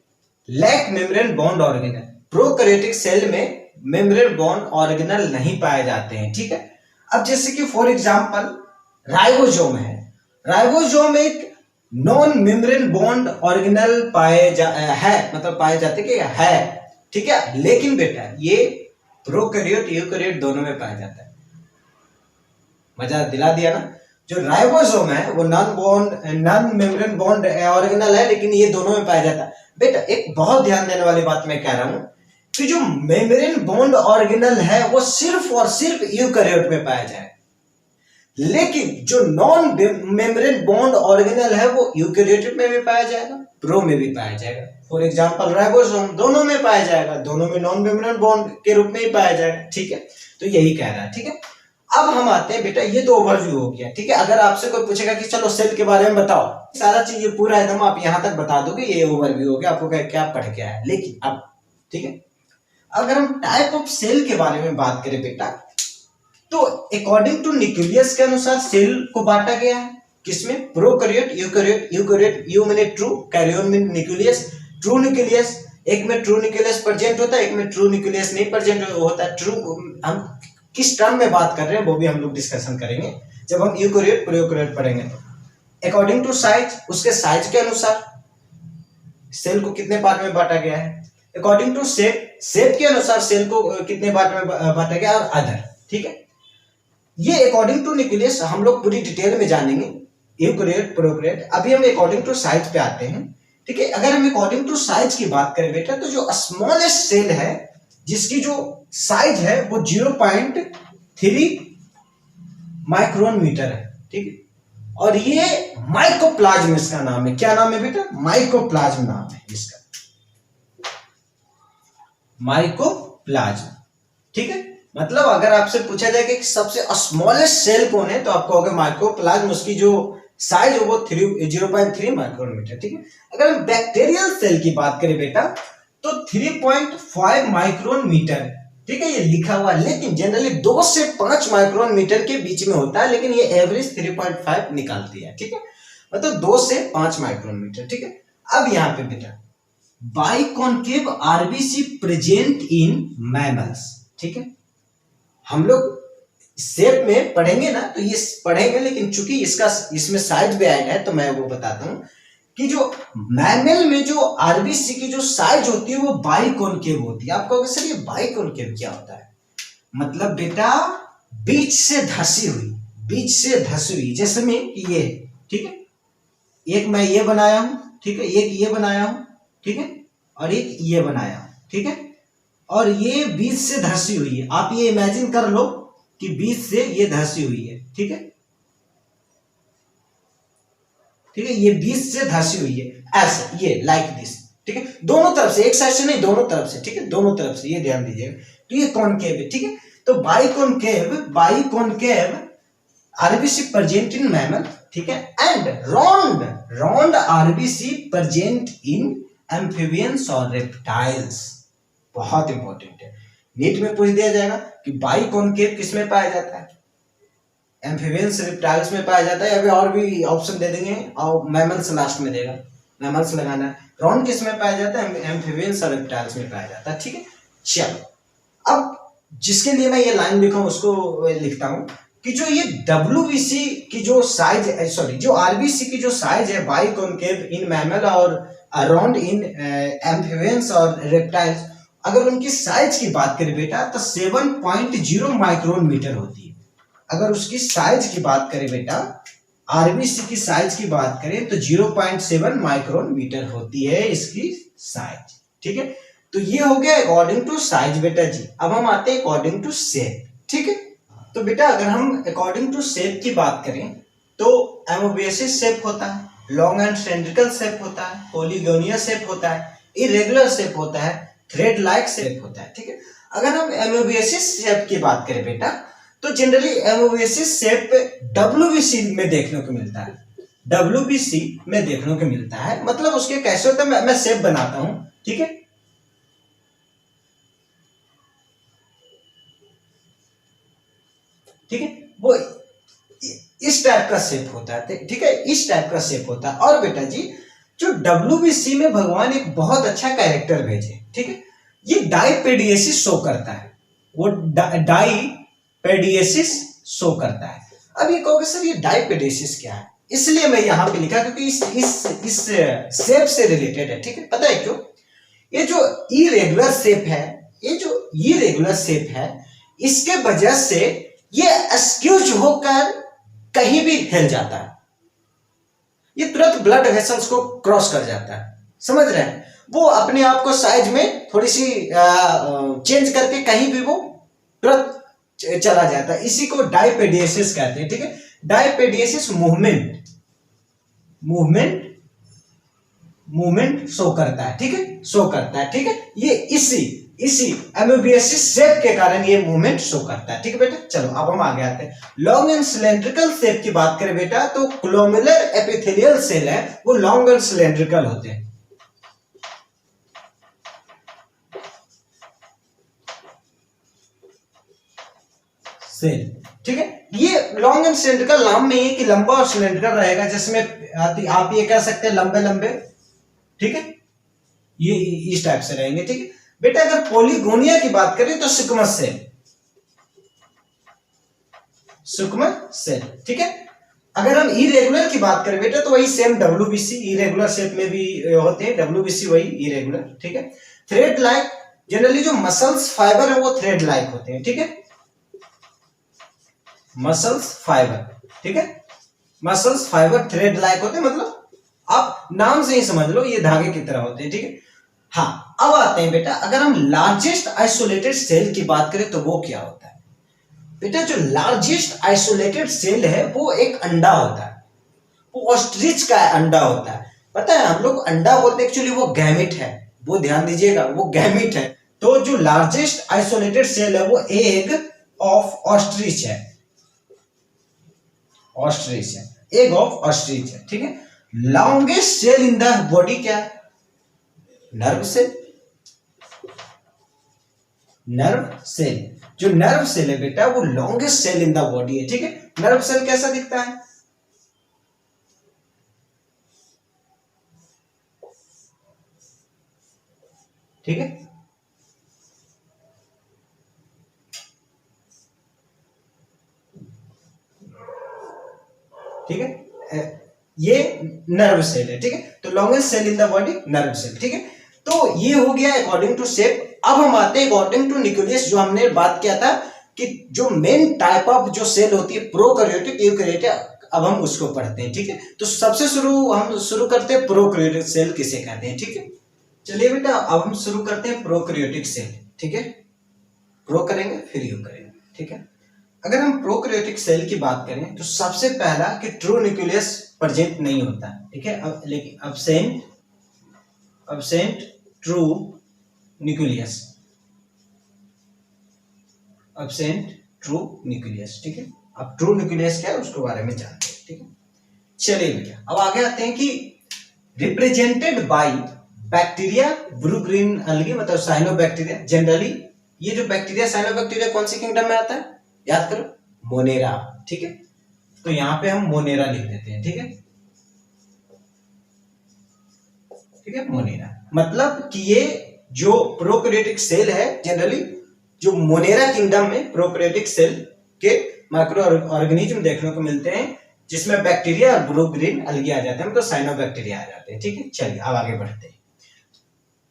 lack membrane bond organelle, prokaryotic cell में मेम्ब्रेन बॉन्ड ऑर्गेनल नहीं पाए जाते हैं, ठीक है। अब जैसे कि फॉर एग्जांपल राइबोसोम है, राइबोसोम एक नॉन मेम्ब्रेन बॉन्ड ऑर्गेनल पाए जाते कि है, ठीक है। लेकिन बेटा ये प्रोकैरियोट यूकेरियोट दोनों में पाया जाता है। मजा दिला दिया ना। जो राइबोसोम है वो नॉन मेम्ब्रेन बॉन्ड ऑर्गेनल है, लेकिन ये दोनों में पाया जाता है। बेटा एक बहुत ध्यान देने वाली बात मैं कह रहा हूं कि जो मेम्ब्रेन बॉन्ड ऑर्गेनल है वो सिर्फ और सिर्फ यूकेरियोट में पाया जाए, लेकिन जो नॉन मेम्ब्रेन बॉन्ड ऑर्गेनल है वो यूकेरियोट में भी पाया जाएगा, प्रो में भी पाया जाएगा। फॉर एग्जांपल राइबोसोम दोनों में पाया जाएगा, दोनों में नॉन मेम्ब्रेन बॉन्ड के रूप में ही पाया जाएगा, ठीक है। तो यही कह रहा है, ठीक है। अब हम आते हैं बेटा, ये तो ओवरव्यू हो गया, ठीक है। अगर आपसे कोई पूछेगा कि चलो सेल के बारे में बताओ, सारा चीज ये पूरा एकदम आप यहां तक बता दोगे, ये ओवरव्यू हो गया, आपको क्या पढ़ के आया। लेकिन अब ठीक है, अगर हम टाइप ऑफ सेल के बारे में बात करें बेटा, तो अकॉर्डिंग टू न्यूक्लियस के अनुसार सेल को बांटा गया है, किसमें, प्रोकैरियोट यूकेरियोट, यूकेरियोट यू माने ट्रू, कैरियन में न्यूक्लियस, ट्रू न्यूक्लियस, एक में ट्रू न्यूक्लियस प्रेजेंट होता है, एक में ट्रू न्यूक्लियस नहीं प्रेजेंट होता है। ट्रू हम किस टर्म में बात कर रहे हैं वो भी हम लोग डिस्कशन करेंगे जब हम यूकेरियोट प्रोकैरियोट पढ़ेंगे। तो अकॉर्डिंग टू साइज, उसके साइज के अनुसार सेल को कितने पार्ट में बांटा गया है। अकॉर्डिंग टू शेप, शेप के अनुसार सेल को कितने पार्ट में बांटा गया, और अदर, ठीक है। ये अकॉर्डिंग टू न्यूक्लियस हम लोग पूरी डिटेल में जानेंगे, यूकेरियोट प्रोकैरियोट। अभी हम अकॉर्डिंग टू साइज पे आते हैं, ठीक है। अगर हम अकॉर्डिंग टू साइज की बात करें बेटा, तो जो स्मॉलेस्ट सेल है जिसकी जो साइज है वो 0.3 माइक्रोन मीटर है, ठीक है। और ये माइकोप्लाज्म इसका नाम है। क्या नाम है बेटा, माइकोप्लाज्म नाम है इसका, माइकोप्लाज्म, ठीक है। मतलब अगर आपसे पूछा जाए कि सबसे स्मॉलेस्ट सेल कौन है, तो आपको होगा माइकोप्लाज्म। उसकी जो साइज वो 0.3 माइक्रोमीटर, ठीक है। अगर हम बैक्टीरियल सेल की बात करें बेटा तो 3.5 माइक्रोन मीटर, ठीक है, ये लिखा हुआ है, लेकिन जनरली 2 से 5 माइक्रोन मीटर के बीच में होता है, लेकिन ये एवरेज 3.5 निकालती है, ठीक है, मतलब 2 से 5 माइक्रोन मीटर, ठीक है। अब यहाँ पे बेटा बाइकॉन्केव आरबीसी प्रेजेंट इन मैमल्स, ठीक है, हम लोग शेप में पढ़ेंगे ना तो ये पढ़ेंगे, लेकिन चूंकि इसमें साइज भी ऐड है तो मैं वो बताता हूं कि जो मैमल में जो आरबीसी की जो साइज होती है वो बाइकॉन्केव होती है। आप कहोगे सर ये बाइकॉन्केव क्या होता है? मतलब बेटा बीच से धसी हुई, जैसे में ये, ठीक है, एक मैं ये बनाया हूं, ठीक है, एक ये बनाया हूं, ठीक है, और एक ये बनाया हूं, ठीक है, और ये बीच से धसी हुई है। आप ये इमेजिन कर लो कि बीच से ये धसी हुई है, ठीक है, ठीक है, ये बीच से धसी हुई है ऐसे, ये लाइक दिस, ठीक है, दोनों तरफ से, एक साइड से नहीं, दोनों तरफ से, ठीक है, दोनों तरफ से, ये ध्यान दीजिएगा। तो ये कॉनकेव है, ठीक है। तो biconcave RBC present in mammal, ठीक है, and round RBC present in amphibians और रेप्टाइल्स। बहुत इंपॉर्टेंट है, नीट में पूछ दिया जाएगा कि बाइकॉन्केव किस में पाया जाता है, एम्फीबियंस रेप्टाइल्स में पाया जाता है, अभी और भी ऑप्शन दे देंगे और मैमल्स लास्ट में देगा, मैमल्स लगाना है। रॉन्ड किस में पाया जाता है? एम्फीबियंस और रेप्टाइल्स में पाया जाता है, ठीक है। चलो अब जिसके लिए मैं ये लाइन लिखा हूं उसको लिखता हूं कि जो ये WBC की जो साइज, सॉरी, जो RBC की जो साइज है बाइकॉन्केव इन मैमल और अराउंड इन एम्फीबियंस और रेप्टाइल्स, अगर उनकी साइज की बात करें बेटा तो 7.0 माइक्रोन मीटर होती है। अगर उसकी साइज की बात करें बेटा, RBC की साइज की बात करें तो 0.7 माइक्रोन मीटर होती है इसकी साइज, ठीक है। तो ये हो गया अकॉर्डिंग टू साइज बेटा जी। अब हम आते हैं अकॉर्डिंग टू शेप, ठीक है। तो बेटा अगर हम अकॉर्डिंग टू शेप की बात करें तो एमोबियसिस शेप होता है, लॉन्ग एंड सिलेंड्रिकल शेप होता है, पॉलीगोनियल शेप होता है, इरेगुलर शेप होता है, थ्रेड लाइक शेप होता है, ठीक है। अगर हम एमोबियसिस शेप की बात करें बेटा तो जनरली एमोबियसिस शेप WBC में देखने को मिलता है, WBC में देखने को मिलता है। मतलब उसके कैसे होता है, मैं शेप बनाता हूं, ठीक है, ठीक है, वो इस टाइप का शेप होता है, ठीक है, इस टाइप का शेप होता है। और बेटा जी जो WBC में भगवान एक बहुत अच्छा कैरेक्टर भेजे, ठीक है, ये डाइपेडिएसिस शो करता है, वो डाइपेडिएसिस शो करता है। अब ये कहोगे सर ये डाइपेडिएसिस क्या है, इसलिए मैं यहां पे लिखा क्योंकि इस शेप से रिलेटेड है, ठीक है। पता है क्यों? ये जो इरेगुलर शेप है, ये जो इरेगुलर शेप है, इसके वजह से ये अस्क्यूज होकर कहीं भी हिल जाता है, ये तुरंत ब्लड वेसल्स को क्रॉस कर जाता है, समझ रहे हैं? वो अपने आप को साइज में थोड़ी सी चेंज करके कहीं भी वो तुरंत चला जाता है, इसी को डाइपेडिएसिस कहते हैं, ठीक है। डाइपेडिएसिस मूवमेंट शो करता है, ठीक है, शो करता है, ठीक है। ये इसी एमोबियसिस शेप के कारण ये मूवमेंट शो करता है, ठीक है बेटा। चलो अब हम आगे आते हैं। लॉन्ग एंड सिलेंड्रिकल शेप की बात करें बेटा तो ग्लोमेरुलर एपिथेलियल सेल है वो लॉन्ग एंड सिलेंड्रिकल होते हैं, सेल, ठीक है। ये लॉन्ग एंड सिलेंड्रिकल नाम में है कि लंबा और सिलेंड्रिकल रहेगा, जिसमें आप ये कह सकते हैं लंबे लंबे, ठीक है, ये इस टाइप से रहेंगे, ठीक है बेटा। अगर पॉलीगोनिया की बात करें तो स्क्वैमस सेल, ठीक है। अगर हम इरेगुलर की बात करें बेटा तो वही सेम WBC, इरेगुलर शेप में भी होते हैं, WBC वही इरेगुलर, ठीक है। थ्रेड लाइक, जनरली जो मसल्स फाइबर है वो थ्रेड लाइक होते हैं, ठीक है, मसल्स फाइबर, ठीक है, मसल्स फाइबर थ्रेड लाइक होते हैं, मतलब आप नाम से ही समझ लो ये धागे की तरह होते हैं, ठीक है। हाँ अब आते हैं बेटा, अगर हम लार्जेस्ट आइसोलेटेड सेल की बात करें तो वो क्या होता है बेटा? जो लार्जेस्ट आइसोलेटेड सेल है वो एक अंडा होता है, वो ऑस्ट्रिच का अंडा होता है। पता है हम लोग अंडा बोलते हैं, एक्चुअली वो गैमेट है, वो ध्यान दीजिएगा, वो गैमेट है। तो जो लार्जेस्ट आइसोलेटेड सेल है वो एग ऑफ ऑस्ट्रिच है, ऑस्ट्रिच है। एग ऑफ ऑस्ट्रिच है, ठीक है। Longest cell in the body क्या है? Nerve cell. नर्व सेल, जो नर्व सेल है बेटा वो longest cell in the body है, ठीक है। नर्व सेल कैसा दिखता है? ठीक है, ठीक है, ये नर्व सेल है, ठीक है। तो longest cell in the body nerve cell, ठीक है। तो ये हो गया अकॉर्डिंग टू शेप। अब हम आते हैं अकॉर्डिंग टू न्यूक्लियस, जो हमने बात किया था कि जो मेन टाइप ऑफ जो सेल होती है प्रोकैरियोटिक, यूकैरियोटिक, अब हम उसको पढ़ते हैं, ठीक है। तो सबसे हम शुरू करते हैं प्रोकैरियोटिक सेल किसे कहते हैं, ठीक है। चलिए बेटा अब हम शुरू करते हैं प्रोकैरियोटिक सेल, ठीक है। प्रो करेंगे फिर यू करेंगे, ठीक है। अगर हम प्रोकैरियोटिक सेल की बात करें तो सबसे पहला कि ट्रू न्यूक्लियस प्रेजेंट नहीं होता, ठीक है। लेकिन absent true nucleus, absent true nucleus, ठीक है। अब ट्रू न्यूक्लियस क्या है उसके बारे में जानते हैं, ठीक है। चलिए बेटा अब आगे आते हैं कि represented by bacteria, blue green अलगी मतलब साइनोबैक्टीरिया। जनरली ये जो बैक्टीरिया साइनोबैक्टीरिया कौन सी किंगडम में आता है? याद करो, मोनेरा, ठीक है। तो यहां पे हम मोनेरा लिख देते हैं, ठीक है, ठीक है, मोनेरा। मतलब कि ये जो प्रोकैरियोटिक सेल है जनरली जो मोनेरा किंगडम में प्रोकैरियोटिक सेल के माइक्रो ऑर्गेनिज्म देखने को मिलते हैं, जिसमें बैक्टीरिया और ब्लू ग्रीन अलगी आ जाते हैं, मतलब साइनोबैक्टीरिया आ जाते हैं, ठीक है। चलिए अब आगे बढ़ते हैं।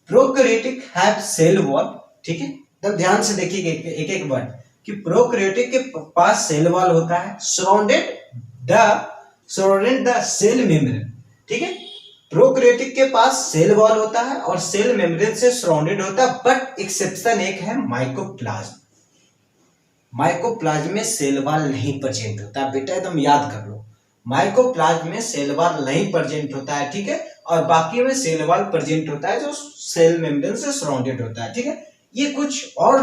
प्रोकैरियोटिक हैव सेल वॉल, ठीक है। तब ध्यान से देखिए एक एक वर्ड कि प्रोकैरियोटिक के पास सेल वॉल होता है, सराउंडेड द सेल मेम्ब्रेन, ठीक है। प्रोकैरियोटिक के पास सेल वॉल होता है और सेल मेम्ब्रेन से सराउंडेड होता है, बट एक्सेप्शन एक है माइकोप्लाज्म। माइकोप्लाज्म में सेल वॉल नहीं प्रेजेंट होता बेटा, एकदम याद कर लो। माइकोप्लाज्म में सेल वॉल नहीं प्रेजेंट होता है, ठीक है। और बाकी में सेल वॉल प्रेजेंट होता है जो सेल मेम्ब्रेन से सराउंडेड होता है, ठीक है। ये कुछ और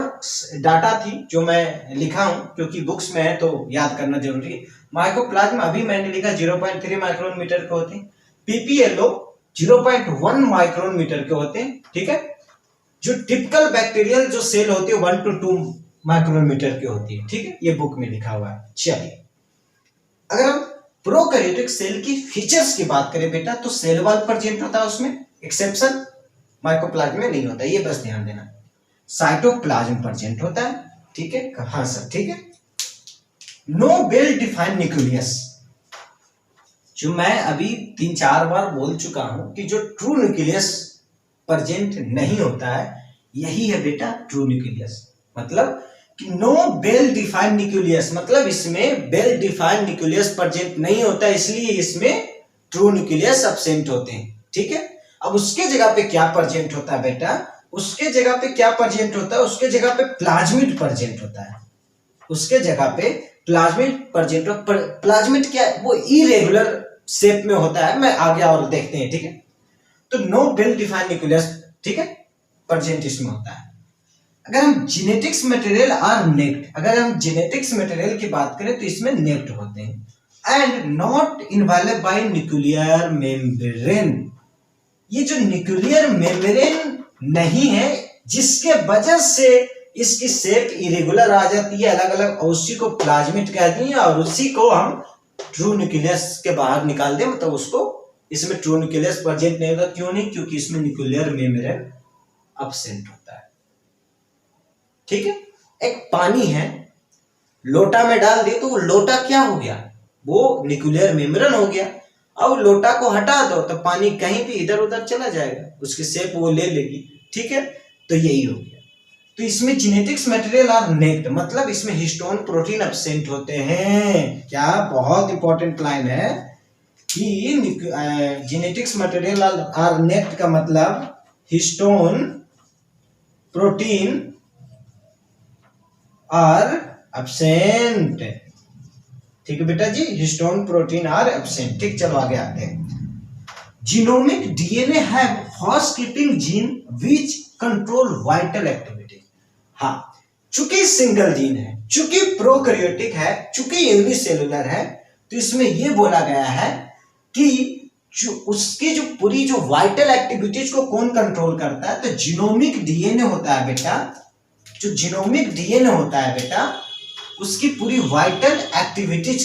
डाटा थी जो मैं लिखा हूं क्योंकि बुक्स में है तो याद करना जरूरी है। माइकोप्लाज्म अभी मैंने लिखा 0.3 माइक्रोन मीटर के होते हैं, पीपीएलओ 0.1 माइक्रोन मीटर के होते हैं, ठीक है। जो टिपिकल बैक्टीरियल जो सेल होती है 1 to 2 माइक्रोन मीटर की होती है, ठीक है, ये बुक में लिखा हुआ है। चलिए अगर हम प्रोकैरियोटिक सेल की फीचर्स की बात करें बेटा तो सेल वॉल प्रेजेंट होता है उसमें, एक्सेप्शन माइकोप्लाज्म में नहीं होता, ये बस ध्यान देना। साइटोप्लाज्म प्रेजेंट होता है, ठीक है, हाँ सर, ठीक है। नो वेल डिफाइंड न्यूक्लियस, जो मैं अभी 3-4 बार बोल चुका हूं कि जो ट्रू न्यूक्लियस प्रेजेंट नहीं होता है यही है बेटा ट्रू न्यूक्लियस। मतलब कि नो वेल डिफाइंड न्यूक्लियस, मतलब इसमें वेल डिफाइंड न्यूक्लियस प्रेजेंट नहीं होता, इसलिए इसमें ट्रू न्यूक्लियस एब्सेंट होते हैं, ठीक है। अब उसके जगह पे क्या प्रेजेंट होता है बेटा? उसके जगह पे क्या प्रेजेंट होता है? उसके जगह पे प्लाज्मिड प्रेजेंट होता है, उसके जगह पे प्लाज्मिड प्रेजेंट। प्लाज्मिड क्या है? वो इरेगुलर शेप में होता है, मैं आगे और देखते हैं, ठीक है। तो नो वेल डिफाइंड न्यूक्लियस, ठीक है, प्रेजेंट इसमें होता है। अगर हम जेनेटिक्स मटेरियल आर नेक्ट, अगर हम जेनेटिक्स मटेरियल की बात करें तो इसमें नेक्ट होते हैं। And not involve bye nuclear membrane, ये जो न्यूक्लियर मेम्ब्रेन नहीं है जिसके वजह से इसकी शेप इरेगुलर आ जाती है अलग अलग, और उसी को प्लाज्मिड कहते हैं और उसी को हम ट्रू न्यूक्लियस के बाहर निकाल दें, मतलब उसको इसमें ट्रू न्यूक्लियस प्रेजेंट नहीं होता। क्यों नहीं? क्योंकि इसमें न्यूक्लियर मेम्ब्रेन एब्सेंट होता है, ठीक है। एक पानी है, लोटा में डाल दिए तो वो लोटा क्या हो गया? वो न्यूक्लियर मेम्ब्रेन हो गया। अब लोटा को हटा दो तो पानी कहीं भी इधर उधर चला जाएगा, उसकी शेप वो ले लेगी, ठीक है। तो यही हो गया। तो इसमें जेनेटिक्स मटेरियल आर नेक्ड, मतलब इसमें हिस्टोन प्रोटीन एब्सेंट होते हैं। क्या बहुत इंपॉर्टेंट लाइन है कि जेनेटिक्स मटेरियल आर नेक्ड का मतलब हिस्टोन प्रोटीन आर एब्सेंट, ठीक है बेटा जी, हिस्टोन प्रोटीन आर एब्सेंट, ठीक। चलो आगे आते हैं। Genomic DNA have fast keeping gene which control vital activity. हाँ, चूंकि सिंगल जीन है, चूंकि प्रोकैरियोटिक है, चूंकि यूनिसेलुलर है, तो इसमें ये बोला गया है कि जो उसकी जो पूरी जो वाइटल एक्टिविटीज को कौन कंट्रोल करता है, तो जीनोमिक डीएनए होता है बेटा, जो जीनोमिक डीएनए होता है बेटा, उसकी पूरी वाइटल एक्टिविटीज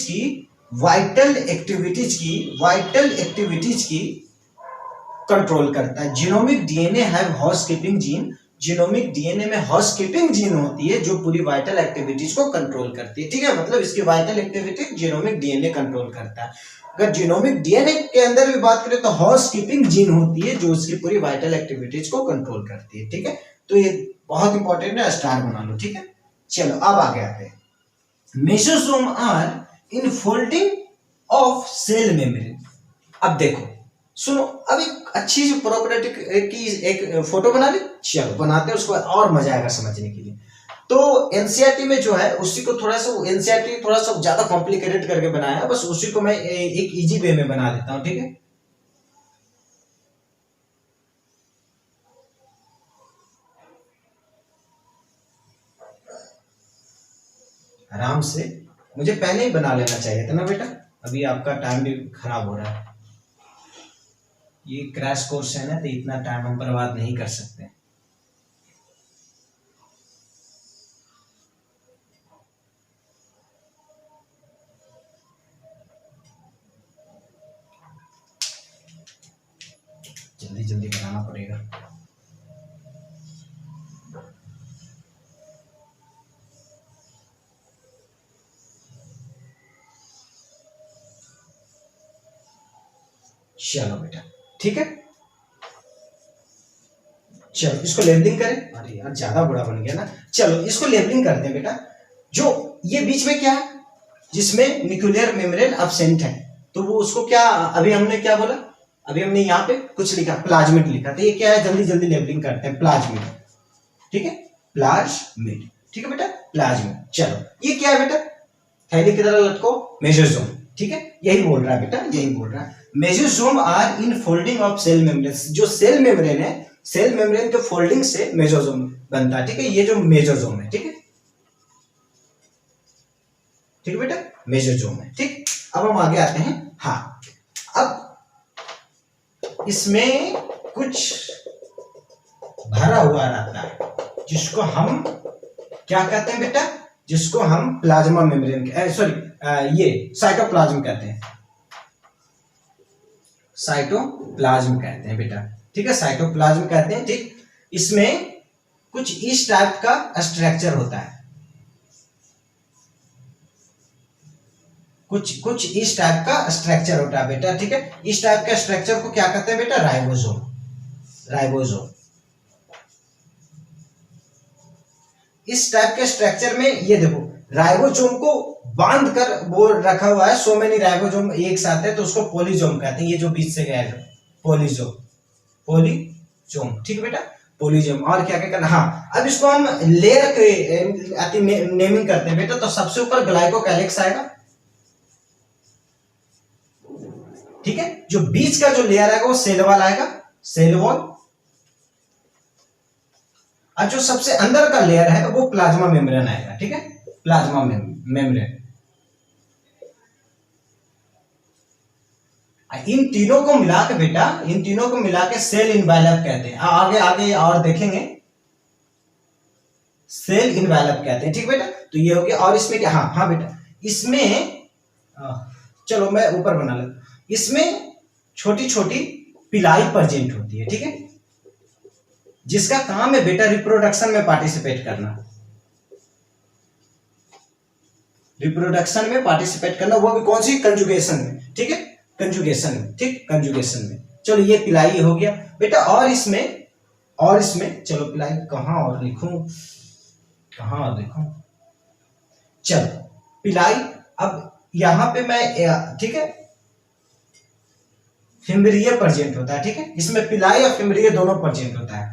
की कंट्रोल करता है। Genomic DNA have housekeeping gene, genomic DNA में हाउसकीपिंग जीन होती है जो पूरी वाइटल एक्टिविटीज को कंट्रोल करती है, ठीक है। मतलब इसकी vital activity genomic DNA control करता है। अगर जीनोमिक डीएनए के अंदर भी बात करें तो हाउसकीपिंग जीन होती है जो उसकी पूरी वाइटल एक्टिविटीज को कंट्रोल करती है, ठीक है। तो ये बहुत इंपॉर्टेंट है, स्टार बना लो, ठीक है। चलो अब आगे आते हैं। Mesosome are in folding of cell membrane. अब देखो सुनो, अब एक अच्छी सी प्रोकैरियोटिक की एक फोटो बना ले, चलो बनाते हैं, उसको और मजा आएगा समझने के लिए। तो एनसीईआरटी में जो है उसी को थोड़ा सा, एनसीईआरटी थोड़ा सा ज्यादा कॉम्प्लिकेटेड करके बनाया है, बस उसी को मैं एक इजी वे में बना देता हूं, ठीक है। आराम से, मुझे पहले ही बना लेना चाहिए था ना बेटा, अभी आपका टाइम भी खराब हो रहा है। ये क्रैश कोर्स है ना, तो इतना टाइम हम बर्बाद नहीं कर सकते। जल्दी जल्दी बनाना पड़ेगा। चलो बेटा, ठीक है। चलो इसको लेबलिंग करें। अरे यार ज्यादा बड़ा बन गया ना, चलो इसको लेबलिंग करते हैं बेटा। जो ये बीच में क्या है, जिसमें न्यूक्लियर मेम्ब्रेन एब्सेंट है, तो वो उसको क्या, अभी हमने क्या बोला, अभी हमने यहाँ पे कुछ लिखा, प्लाज्मिड लिखा, तो ये क्या है, जल्दी जल्दी लेबलिंग करते हैं, प्लाज्मिड, ठीक है, प्लाज्मिड, ठीक है बेटा, प्लाज्मिड। चलो ये क्या है बेटा, थैली की तरह लटको, मेसोसोम, ठीक है, यही बोल रहा है बेटा, यही बोल रहा है। Mesosome are in folding of cell membrane, जो सेल मेम्ब्रेन है, सेल मेम्ब्रेन के फोल्डिंग से मेसोसोम बनता है, ठीक है, ये जो मेसोसोम है, ठीक है, ठीक है बेटा, मेसोसोम है, ठीक। अब हम आगे आते हैं। हाँ, अब इसमें कुछ भरा हुआ रहता है जिसको हम क्या कहते हैं बेटा, जिसको हम प्लाज्मा मेम्ब्रेन, सॉरी ये साइटोप्लाज्म कहते हैं, साइटोप्लाज्म कहते हैं बेटा, ठीक है, साइटोप्लाज्म कहते हैं, ठीक। इसमें कुछ इस टाइप का स्ट्रक्चर होता है, कुछ इस टाइप का स्ट्रक्चर होता है बेटा, ठीक है। इस टाइप का स्ट्रक्चर को क्या कहते हैं बेटा, राइबोसोम, राइबोसोम। इस टाइप के स्ट्रक्चर में ये देखो, राइबोसोम को बांध कर वो रखा हुआ है, सो मेनी राइबोसोम एक साथ है, तो उसको पॉलीजोम कहते हैं। ये जो बीच से गया है पॉलीजोम, पॉलीजोम, ठीक है बेटा, पॉलीजोम। और क्या क्या करना, हाँ, अब इसको हम लेयर के नेमिंग करते हैं बेटा। तो सबसे ऊपर ग्लाइकोकैलिक्स आएगा, ठीक है। जो बीच का जो लेयर आएगा वो सेल वॉल आएगा, सेल वॉल। और जो सबसे अंदर का लेयर है वो प्लाज्मा मेम्ब्रेन आएगा, ठीक है, प्लाज्मा मेम्ब्रेन। इन तीनों को मिला के बेटा, इन तीनों को मिला के सेल इनवेलप कहते हैं। आगे आगे और देखेंगे, सेल इनवेलप कहते हैं, ठीक बेटा। तो ये हो गया। और इसमें क्या, हाँ हाँ बेटा, इसमें चलो मैं ऊपर बना लेता, इसमें छोटी छोटी पिलाई प्रेजेंट होती है, ठीक है, जिसका काम है बेटा रिप्रोडक्शन में पार्टिसिपेट करना, रिप्रोडक्शन में पार्टिसिपेट करना, वो भी कौन सी, कंजुगेशन में, ठीक है, कंजुगेशन में, ठीक, कंजुगेशन में। चलो ये पिलाई हो गया बेटा। और इसमें चलो पिलाई कहाँ और लिखूं, कहाँ और लिखूं, चलो पिलाई, अब यहां पे मैं, ठीक है, फिम्ब्रिये प्रेजेंट होता है, ठीक है, इसमें पिलाई और फिम्ब्रिये दोनों प्रेजेंट होता है।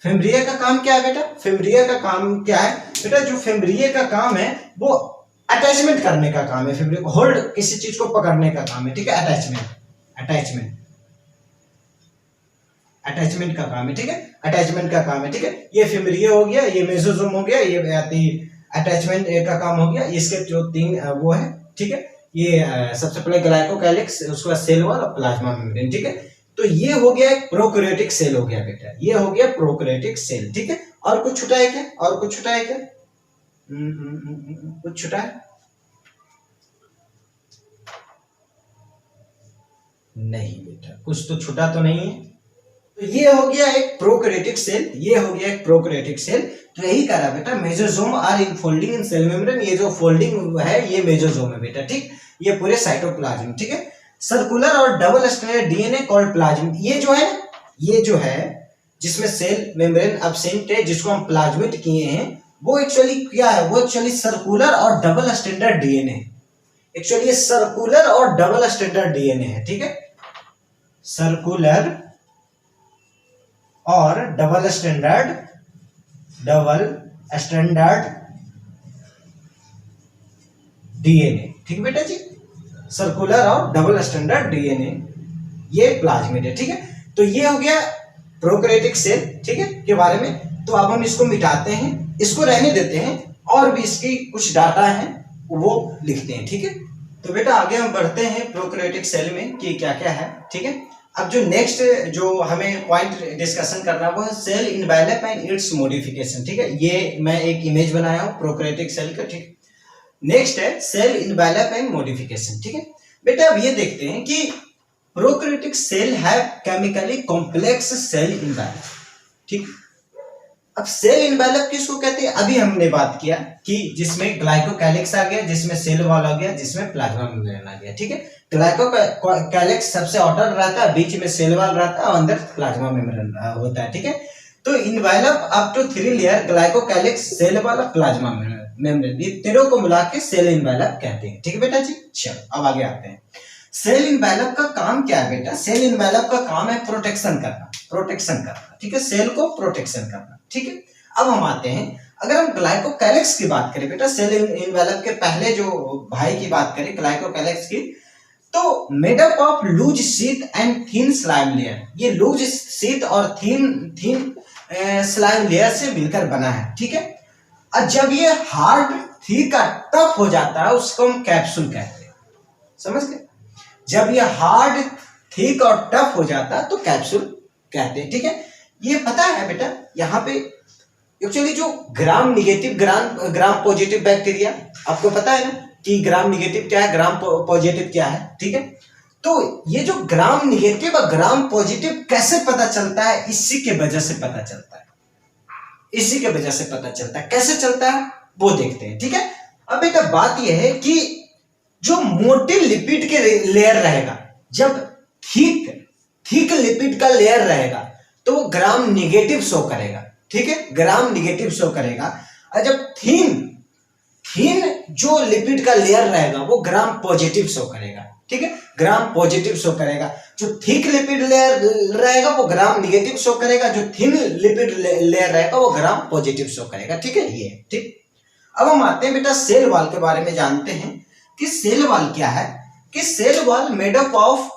फिम्ब्रिये का काम क्या है बेटा, फिम्ब्रिये का काम क्या है बेटा, जो फिम्ब्रिये का काम है वो अटैचमेंट करने का काम है, फिम्ब्रिये को होल्ड, किसी चीज को पकड़ने का काम है, ठीक है, अटैचमेंट का काम है, ठीक है, अटैचमेंट का काम है, ठीक है। ये फिम्ब्रिये हो गया, ये मेसोसोम हो गया, ये अटैचमेंट का काम हो गया। इसके जो 3 वो है, ठीक है, ये सबसे पहले ग्लाइकोकैलिक्स, उसके बाद सेल वॉल और प्लाज्मा मेम्ब्रेन, ठीक है। तो ये हो गया एक प्रोकैरियोटिक सेल हो गया बेटा, ये हो गया प्रोकैरियोटिक सेल, ठीक है। और कुछ छूटा है क्या? और कुछ छूटा है क्या? कुछ छूटा है? नहीं बेटा, कुछ तो छूटा तो नहीं है। तो ये हो गया एक प्रोकैरियोटिक सेल, ये हो गया एक प्रोकैरियोटिक सेल। तो यही कह रहा बेटा, mesosome are infolding in cell membrane, ये जो फोल्डिंग है ये मेसोसोम है बेटा, ठीक। ये पूरे साइटोप्लाज्म, ठीक है। सर्कुलर और double stranded DNA called plasmid, ये जो है, ये जो है जिसमें सेल मेम्ब्रेन एब्सेंट है, जिसको हम प्लाज्मिड किए हैं, वो एक्चुअली क्या है? वो एक्चुअली सर्कुलर और डबल स्ट्रैंडेड डीएनए है। एक्चुअली ये सर्कुलर और डबल स्ट्रैंडेड डीएनए है, ठीक है। सर्कुलर और डबल स्ट्रैंडेड डीएनए, ठीक बेटा जी। सर्कुलर और डबल स्ट्रैंडेड डीएनए, ये प्लाज्मिड है, ठीक है। तो ये हो गया प्रोकैरियोटिक सेल, ठीक है, के बारे में। तो अब हम इसको मिटाते हैं, इसको रहने देते हैं, और भी इसकी कुछ डाटा है वो लिखते हैं, ठीक है। तो बेटा आगे हम बढ़ते हैं प्रोकैरियोटिक सेल में कि क्या क्या है, ठीक है। अब जो नेक्स्ट जो हमें पॉइंट डिस्कशन करना वो है cell envelope and its modification, ठीक है। ये मैं एक इमेज बनाया हूँ प्रोकैरियोटिक सेल का, ठीक। नेक्स्ट है सेल इनवेलप एंड मॉडिफिकेशन, ठीक है। बेटा अब ये देखते हैं कि prokaryotic cell have chemically complex cell envelope, ठीक। अब सेल इनवेलप किसको कहते हैं? अभी हमने बात किया कि जिसमें ग्लाइकोकैलिक्स आ गया, जिसमें सेल वॉल आ गया, जिसमें प्लाज्मा मेम्ब्रेन आ गया, ठीक है। ग्लाइकोकैलिक्स सबसे आउटर रहता है, बीच में सेल वॉल रहता है और अंदर प्लाज्मा मेम्ब्रेन होता है, ठीक है। तो envelope up to 3 layer, glycocalyx, cell wall और प्लाज्मा मेम्ब्रेन, ये तीनों को मिला के सेल इनवेलप कहते हैं, ठीक है बेटा जी। चलो अब आगे आते हैं। सेल इनवेलप का काम क्या है बेटा? सेल इनवेलप का काम है प्रोटेक्शन करना, ठीक है, सेल को प्रोटेक्शन करना, ठीक है। अब हम आते हैं, अगर हम ग्लाइकोकैलिक्स की बात करें बेटा, सेल इनवेलप के पहले जो भाई की बात करें ग्लाइकोकैलिक्स की, तो made up of loose sheath and thin slime layer, ये लूज शीथ और थिन स्लाइम लेयर से मिलकर बना है, ठीक है। और जब ये हार्ड, थिक और टफ हो जाता है उसको हम कैप्सूल कहते हैं, समझ गए? जब ये हार्ड, थिक और टफ हो जाता है तो कैप्सूल कहते हैं, ठीक है। ये पता है बेटा, यहाँ पे एक्चुअली जो ग्राम निगेटिव, ग्राम पॉजिटिव बैक्टीरिया, आपको पता है ना कि ग्राम निगेटिव क्या है, ग्राम पॉजिटिव क्या है, ठीक है। तो ये जो ग्राम निगेटिव और ग्राम पॉजिटिव कैसे पता चलता है? इसी के वजह से पता चलता है, इसी के वजह से पता चलता है। कैसे चलता है वो देखते हैं, ठीक है। अब बेटा बात यह है कि जो मोटे लिपिड के लेयर रहेगा, जब थिक लिपिड का लेयर रहेगा तो वो ग्राम निगेटिव शो करेगा, ठीक है, ग्राम निगेटिव शो करेगा। और जब थिन जो लिपिड का लेयर रहेगा वो ग्राम पॉजिटिव शो करेगा, ठीक है, ग्राम पॉजिटिव शो करेगा। जो थिक लिपिड लेयर रहेगा वो ग्राम निगेटिव शो करेगा, जो थिन लिपिड लेयर रहेगा वो ग्राम पॉजिटिव शो करेगा, ठीक है, ये ठीक। अब हम आते हैं बेटा सेल वॉल के बारे में जानते हैं कि सेल वॉल क्या है। कि cell wall made up of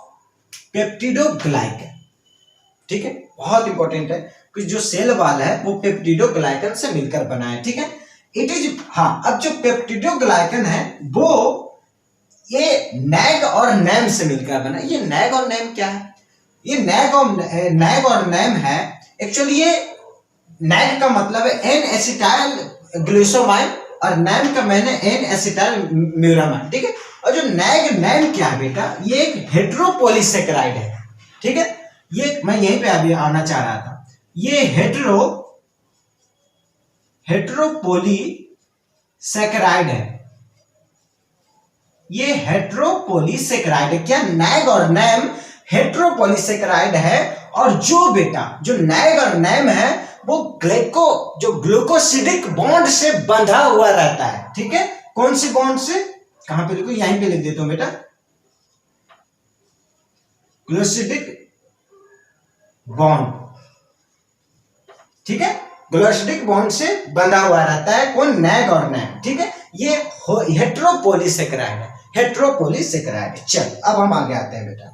peptidoglycan, ठीक है, बहुत इंपॉर्टेंट है कि जो सेल वॉल है वो पेप्टिडोग्लाइकन से मिलकर बना है, ठीक है। इट इज, हाँ, अब जो पेप्टिडोग्लाइकन है वो ये नैग और नैम से मिलकर बना है। ये नैग और नैम क्या है? ये नैग और नैम है एक्चुअली। ये नैग का मतलब है एन एसिटाइल ग्लिसरामाइन और नैम का मैंने एन एसिटाइल म्यूरामाइन, ठीक है। और जो नैग नैम क्या है बेटा? ये एक हेट्रोपोलीसेकेराइड है, ठीक है। ये मैं यहीं पे अभी आना चाह रहा था। ये हेट्रोपोलीसेकेराइड है, ये हेट्रोपोलीसेकेराइड है। क्या? नैग और नैम हेट्रोपोलीसेकेराइड है। और जो बेटा जो नैग और नैम है वो ग्लूकोसिडिक बॉन्ड से बंधा हुआ रहता है, ठीक है। कौन सी बॉन्ड से? कहां पे लिखो? यहीं पे लिख देता हूं बेटा, ग्लूकोसिडिक बॉन्ड, ठीक है, ग्लूकोसिडिक बॉन्ड से बंधा हुआ रहता है। कौन? नैग और नैम, ठीक है। ये हेट्रोपोलीसेकेराइड है, हेट्रोपोलीसेकेराइड। चल अब हम आगे आते हैं बेटा,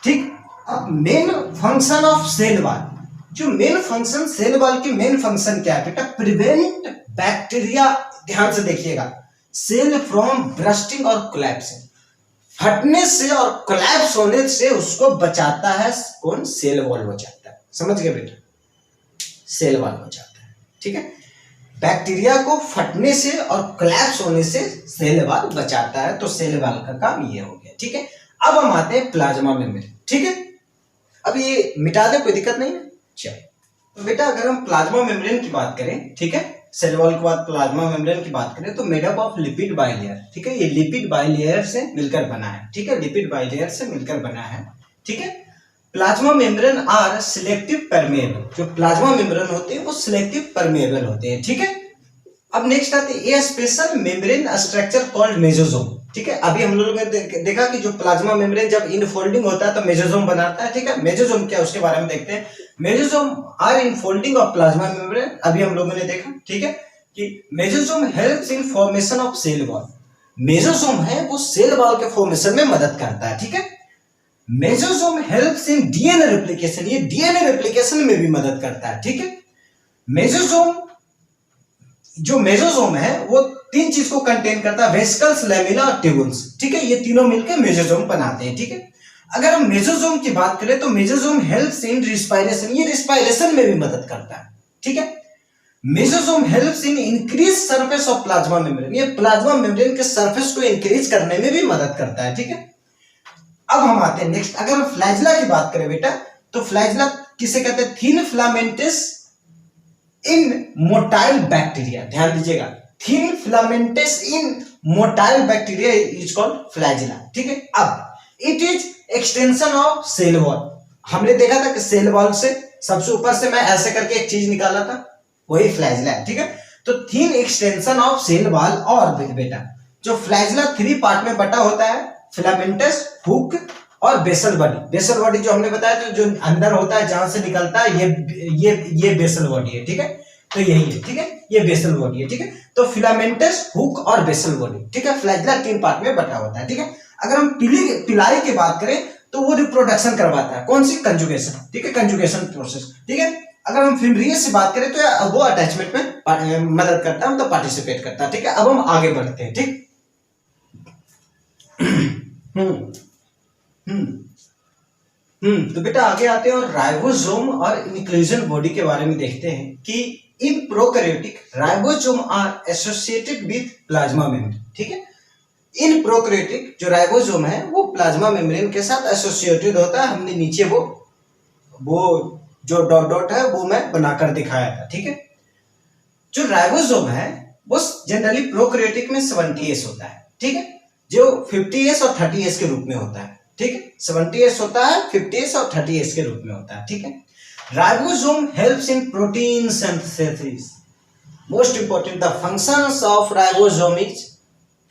ठीक। अब main function of cell wall, जो मेन फंक्शन सेल वॉल की मेन फंक्शन क्या है बेटा? प्रिवेंट बैक्टीरिया, ध्यान से देखिएगा, सेल फ्रॉम ब्रस्टिंग और कोलैप्सिंग, फटने से और कोलैप्स होने से उसको बचाता है कौन? सेल वॉल बचाता है। समझ गए बेटा? सेल वॉल बचाता है, ठीक है। बैक्टीरिया को फटने से और कोलैप्स होने से सेल वॉल बचाता है, तो सेल वॉल का काम ये हो गया, ठीक है। अब हम आते हैं प्लाज्मा मेम्ब्रेन, ठीक है। अब ये मिटा दे, कोई दिक्कत नहीं है। चलो तो बेटा अगर हम प्लाज्मा मेम्ब्रेन की बात करें, ठीक है, सेल वॉल के बाद प्लाज्मा मेम्ब्रेन की बात करें तो made up of lipid bilayer, ठीक है। ये लिपिड बाइलेयर से मिलकर बना है, ठीक है, लिपिड बाइलेयर से मिलकर बना है, ठीक है। Plasma membrane are selective permeable, जो प्लाज्मा मेम्ब्रेन होते हैं वो सिलेक्टिव परमेएबल होते हैं, ठीक है। अब नेक्स्ट आते हैं a special membrane structure called mesosome, ठीक है। अभी हम लोगों ने देखा कि जो प्लाज्मा मेम्ब्रेन जब इनफोल्डिंग होता है तो मेसोसोम बनाता है, ठीक है। मेसोसोम क्या है उसके बारे में देखते हैं। Mesosome are infolding of plasma membrane, अभी हम लोगों ने देखा, ठीक है, कि mesosome helps in formation of cell wall. Mesosome है वो सेल वॉल के फॉर्मेशन में मदद करता है, ठीक है। Mesosome helps in DNA replication, ये डीएनए रेप्लिकेशन में भी मदद करता है, ठीक है। मेसोसोम, जो मेसोसोम है वो तीन चीज को कंटेन करता है, वेसिकल्स, लैमेला और ट्यूबुल्स, ठीक है। ये तीनों मिलकर मेसोसोम बनाते हैं, ठीक है। अगर हम मेसोसोम की बात करें तो मेसोसोम हेल्प्स इन रिस्पायरेशन, ये रिस्पायरेशन में भी मदद करता है, ठीक है। Mesosome helps in increase surface of plasma membrane, ये प्लाज्मा मेम्ब्रेन के सरफेस को इंक्रीज करने में भी मदद करता है, ठीक है। अब हम आते हैं नेक्स्ट, अगर हम फ्लैजिला की बात करें बेटा तो फ्लैजिला किसे कहते हैं? Thin filaments in motile bacteria, ध्यान दीजिएगा, thin filaments in motile bacteria is called flagella, ठीक है। अब it is extension of cell wall, हमने देखा था कि सेल वॉल से सबसे ऊपर से मैं ऐसे करके एक चीज निकाला था, वही फ्लैजिला है, ठीक है। तो thin extension of cell wall, और बेटा जो फ्लैजिला 3 पार्ट में बटा होता है, फिलामेंटस, हुक और बेसल बॉडी। बेसल बॉडी जो हमने बताया था, जो अंदर होता है जहां से निकलता है, ये बेसल बॉडी है, ठीक है। तो यही है, ठीक है, ये बेसल बॉडी है, ठीक है। तो फिलामेंटस, हुक और बेसल बॉडी, ठीक है, फ्लैजिला 3 पार्ट में बटा होता है, ठीक है। अगर हम पिलाई की बात करें तो वो रिप्रोडक्शन करवाता है, कौन सी? कंजुगेशन, ठीक है, कंजुगेशन प्रोसेस, ठीक है। अगर हम फिम्ब्रियस से बात करें तो वो अटैचमेंट में मदद करता है, तो पार्टिसिपेट करता है, ठीक है। अब हम आगे बढ़ते हैं, ठीक। तो बेटा आगे आते हैं और राइबोसोम और इंक्लूजन बॉडी के बारे में देखते हैं कि in prokaryotic ribosome are associated with plasma membrane, ठीक है। इन प्रोकैरियोटिक जो राइबोसोम है वो प्लाज्मा मेम्ब्रेन के साथ एसोसिएटेड होता है। हमने नीचे वो जो डॉट डॉट है वो मैं बनाकर दिखाया था, ठीक है। जो राइबोसोम है वो जनरली प्रोकैरियोटिक में 70S होता है, ठीक है, जो 50S और 30S के रूप में होता है, ठीक है। 70S होता है, 50S और 30S के रूप में होता है, ठीक है। Ribosome helps in protein synthesis, most important, the functions of ribosome is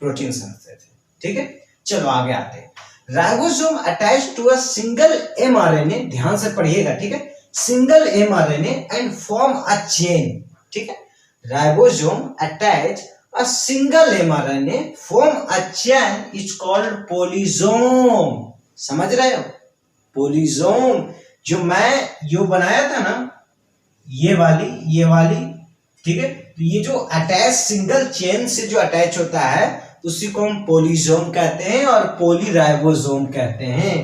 protein synthesis, ठीक है। चलो आगे आते हैं। Ribosome attach to a single mRNA, ध्यान से पढ़िएगा, ठीक है, single mRNA and form a chain, ठीक है। Ribosome attach a single mRNA form a chain is called polysome, समझ रहे हो? पोलिसोम, जो मैं यो बनाया था ना, ये वाली, ठीक है, तो ये जो अटैच सिंगल चेन से जो अटैच होता है उसी को हम पोलिसोम कहते हैं और पोलीराइबोसोम कहते हैं,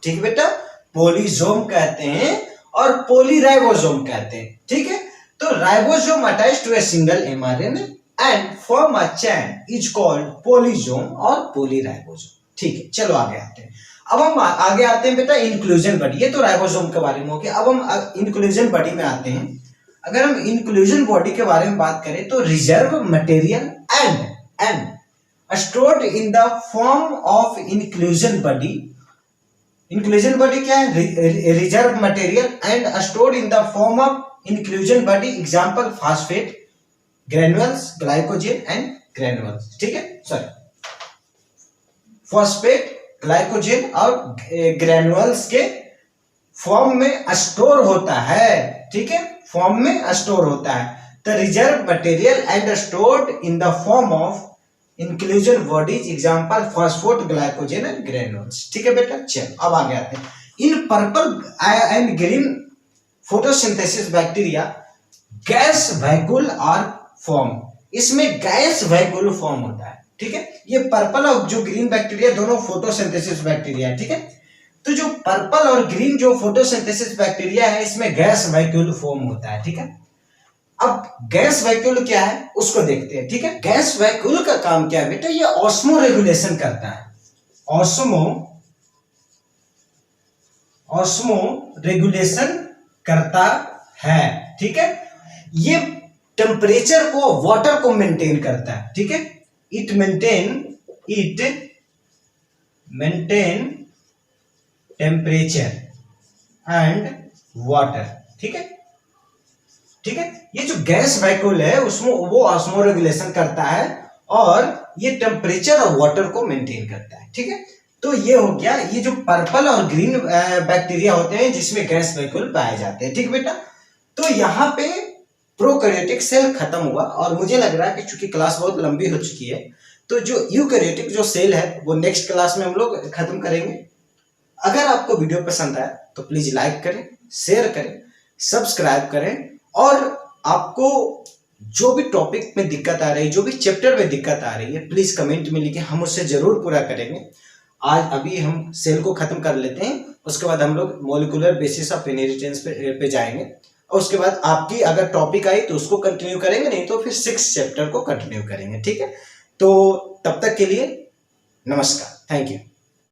ठीक है बेटा, पोलिसोम कहते हैं और पोलीराइबोसोम कहते हैं, ठीक है। तो ribosome attach to a single mRNA and form a chain is called polysome और polyribosom, ठीक है। चलो आगे आते हैं। अब हम आगे आते हैं बेटा इंक्लूजन बॉडी, ये तो राइबोसोम के बारे में हो गया। अब हम इंक्लूजन बॉडी में आते हैं। अगर हम इंक्लूजन बॉडी के बारे में बात करें तो reserve material and stored in the form of inclusion body. Inclusion body क्या है? Reserve material and stored in the form of inclusion body, example phosphate, granules, glycogen and granules, ठीक है, सॉरी, फॉस्फेट, ग्लाइकोजेन और granules के form में store होता है, ठीक है, फॉर्म में स्टोर होता है। The reserve material and stored in the form of inclusion bodies, example phosphate, glycogen and granules, ठीक है बेटा। चलो अब आगे आते हैं। In purple and green photosynthesis bacteria gas vacuole और फॉर्म, इसमें गैस वैक्यूल फॉर्म होता है। ठीक है, ये पर्पल और जो ग्रीन बैक्टीरिया दोनों फोटोसिंथेसिस बैक्टीरिया है। ठीक है, तो जो पर्पल और ग्रीन जो फोटोसिंथेसिस बैक्टीरिया है इसमें गैस वैक्यूल फॉर्म होता है। ठीक है, अब गैस वैक्यूल क्या है उसको देखते हैं। ठीक है, गैस वैक्यूल का काम क्या है बेटा, ये ऑस्मो रेगुलेशन करता है। ऑस्मो रेगुलेशन करता है। ठीक है, ये टेम्परेचर को, वाटर को मेंटेन करता है। ठीक है, it maintain temperature and water. ठीक है, ठीक है, ये जो गैस वैक्यूल है उसमें वो ऑस्मो रेगुलेशन करता है और ये टेम्परेचर और वाटर को मेंटेन करता है। ठीक है, तो ये हो गया ये जो पर्पल और ग्रीन बैक्टीरिया होते हैं जिसमें गैस वैक्यूल पाए जाते हैं। ठीक बेटा, तो यहाँ पे प्रोकैरियोटिक सेल खत्म हुआ और मुझे लग रहा है कि चूंकि क्लास बहुत लंबी हो चुकी है तो जो यूकैरियोटिक जो सेल है वो नेक्स्ट क्लास में हम लोग खत्म करेंगे। अगर आपको वीडियो पसंद आए तो प्लीज लाइक करें, शेयर करें, सब्सक्राइब करें और आपको जो भी टॉपिक में दिक्कत आ रही है, जो भी चैप्टर में दिक्कत आ रही है, प्लीज कमेंट में लिखें, हम उससे जरूर पूरा करेंगे। आज अभी हम सेल को खत्म कर लेते हैं, उसके बाद हम लोग मॉलिक्यूलर बेसिस ऑफ इनहेरिटेंस पे जाएंगे और उसके बाद आपकी अगर टॉपिक आई तो उसको कंटिन्यू करेंगे, नहीं तो फिर 6 चैप्टर को कंटिन्यू करेंगे। ठीक है, तो तब तक के लिए नमस्कार, थैंक यू।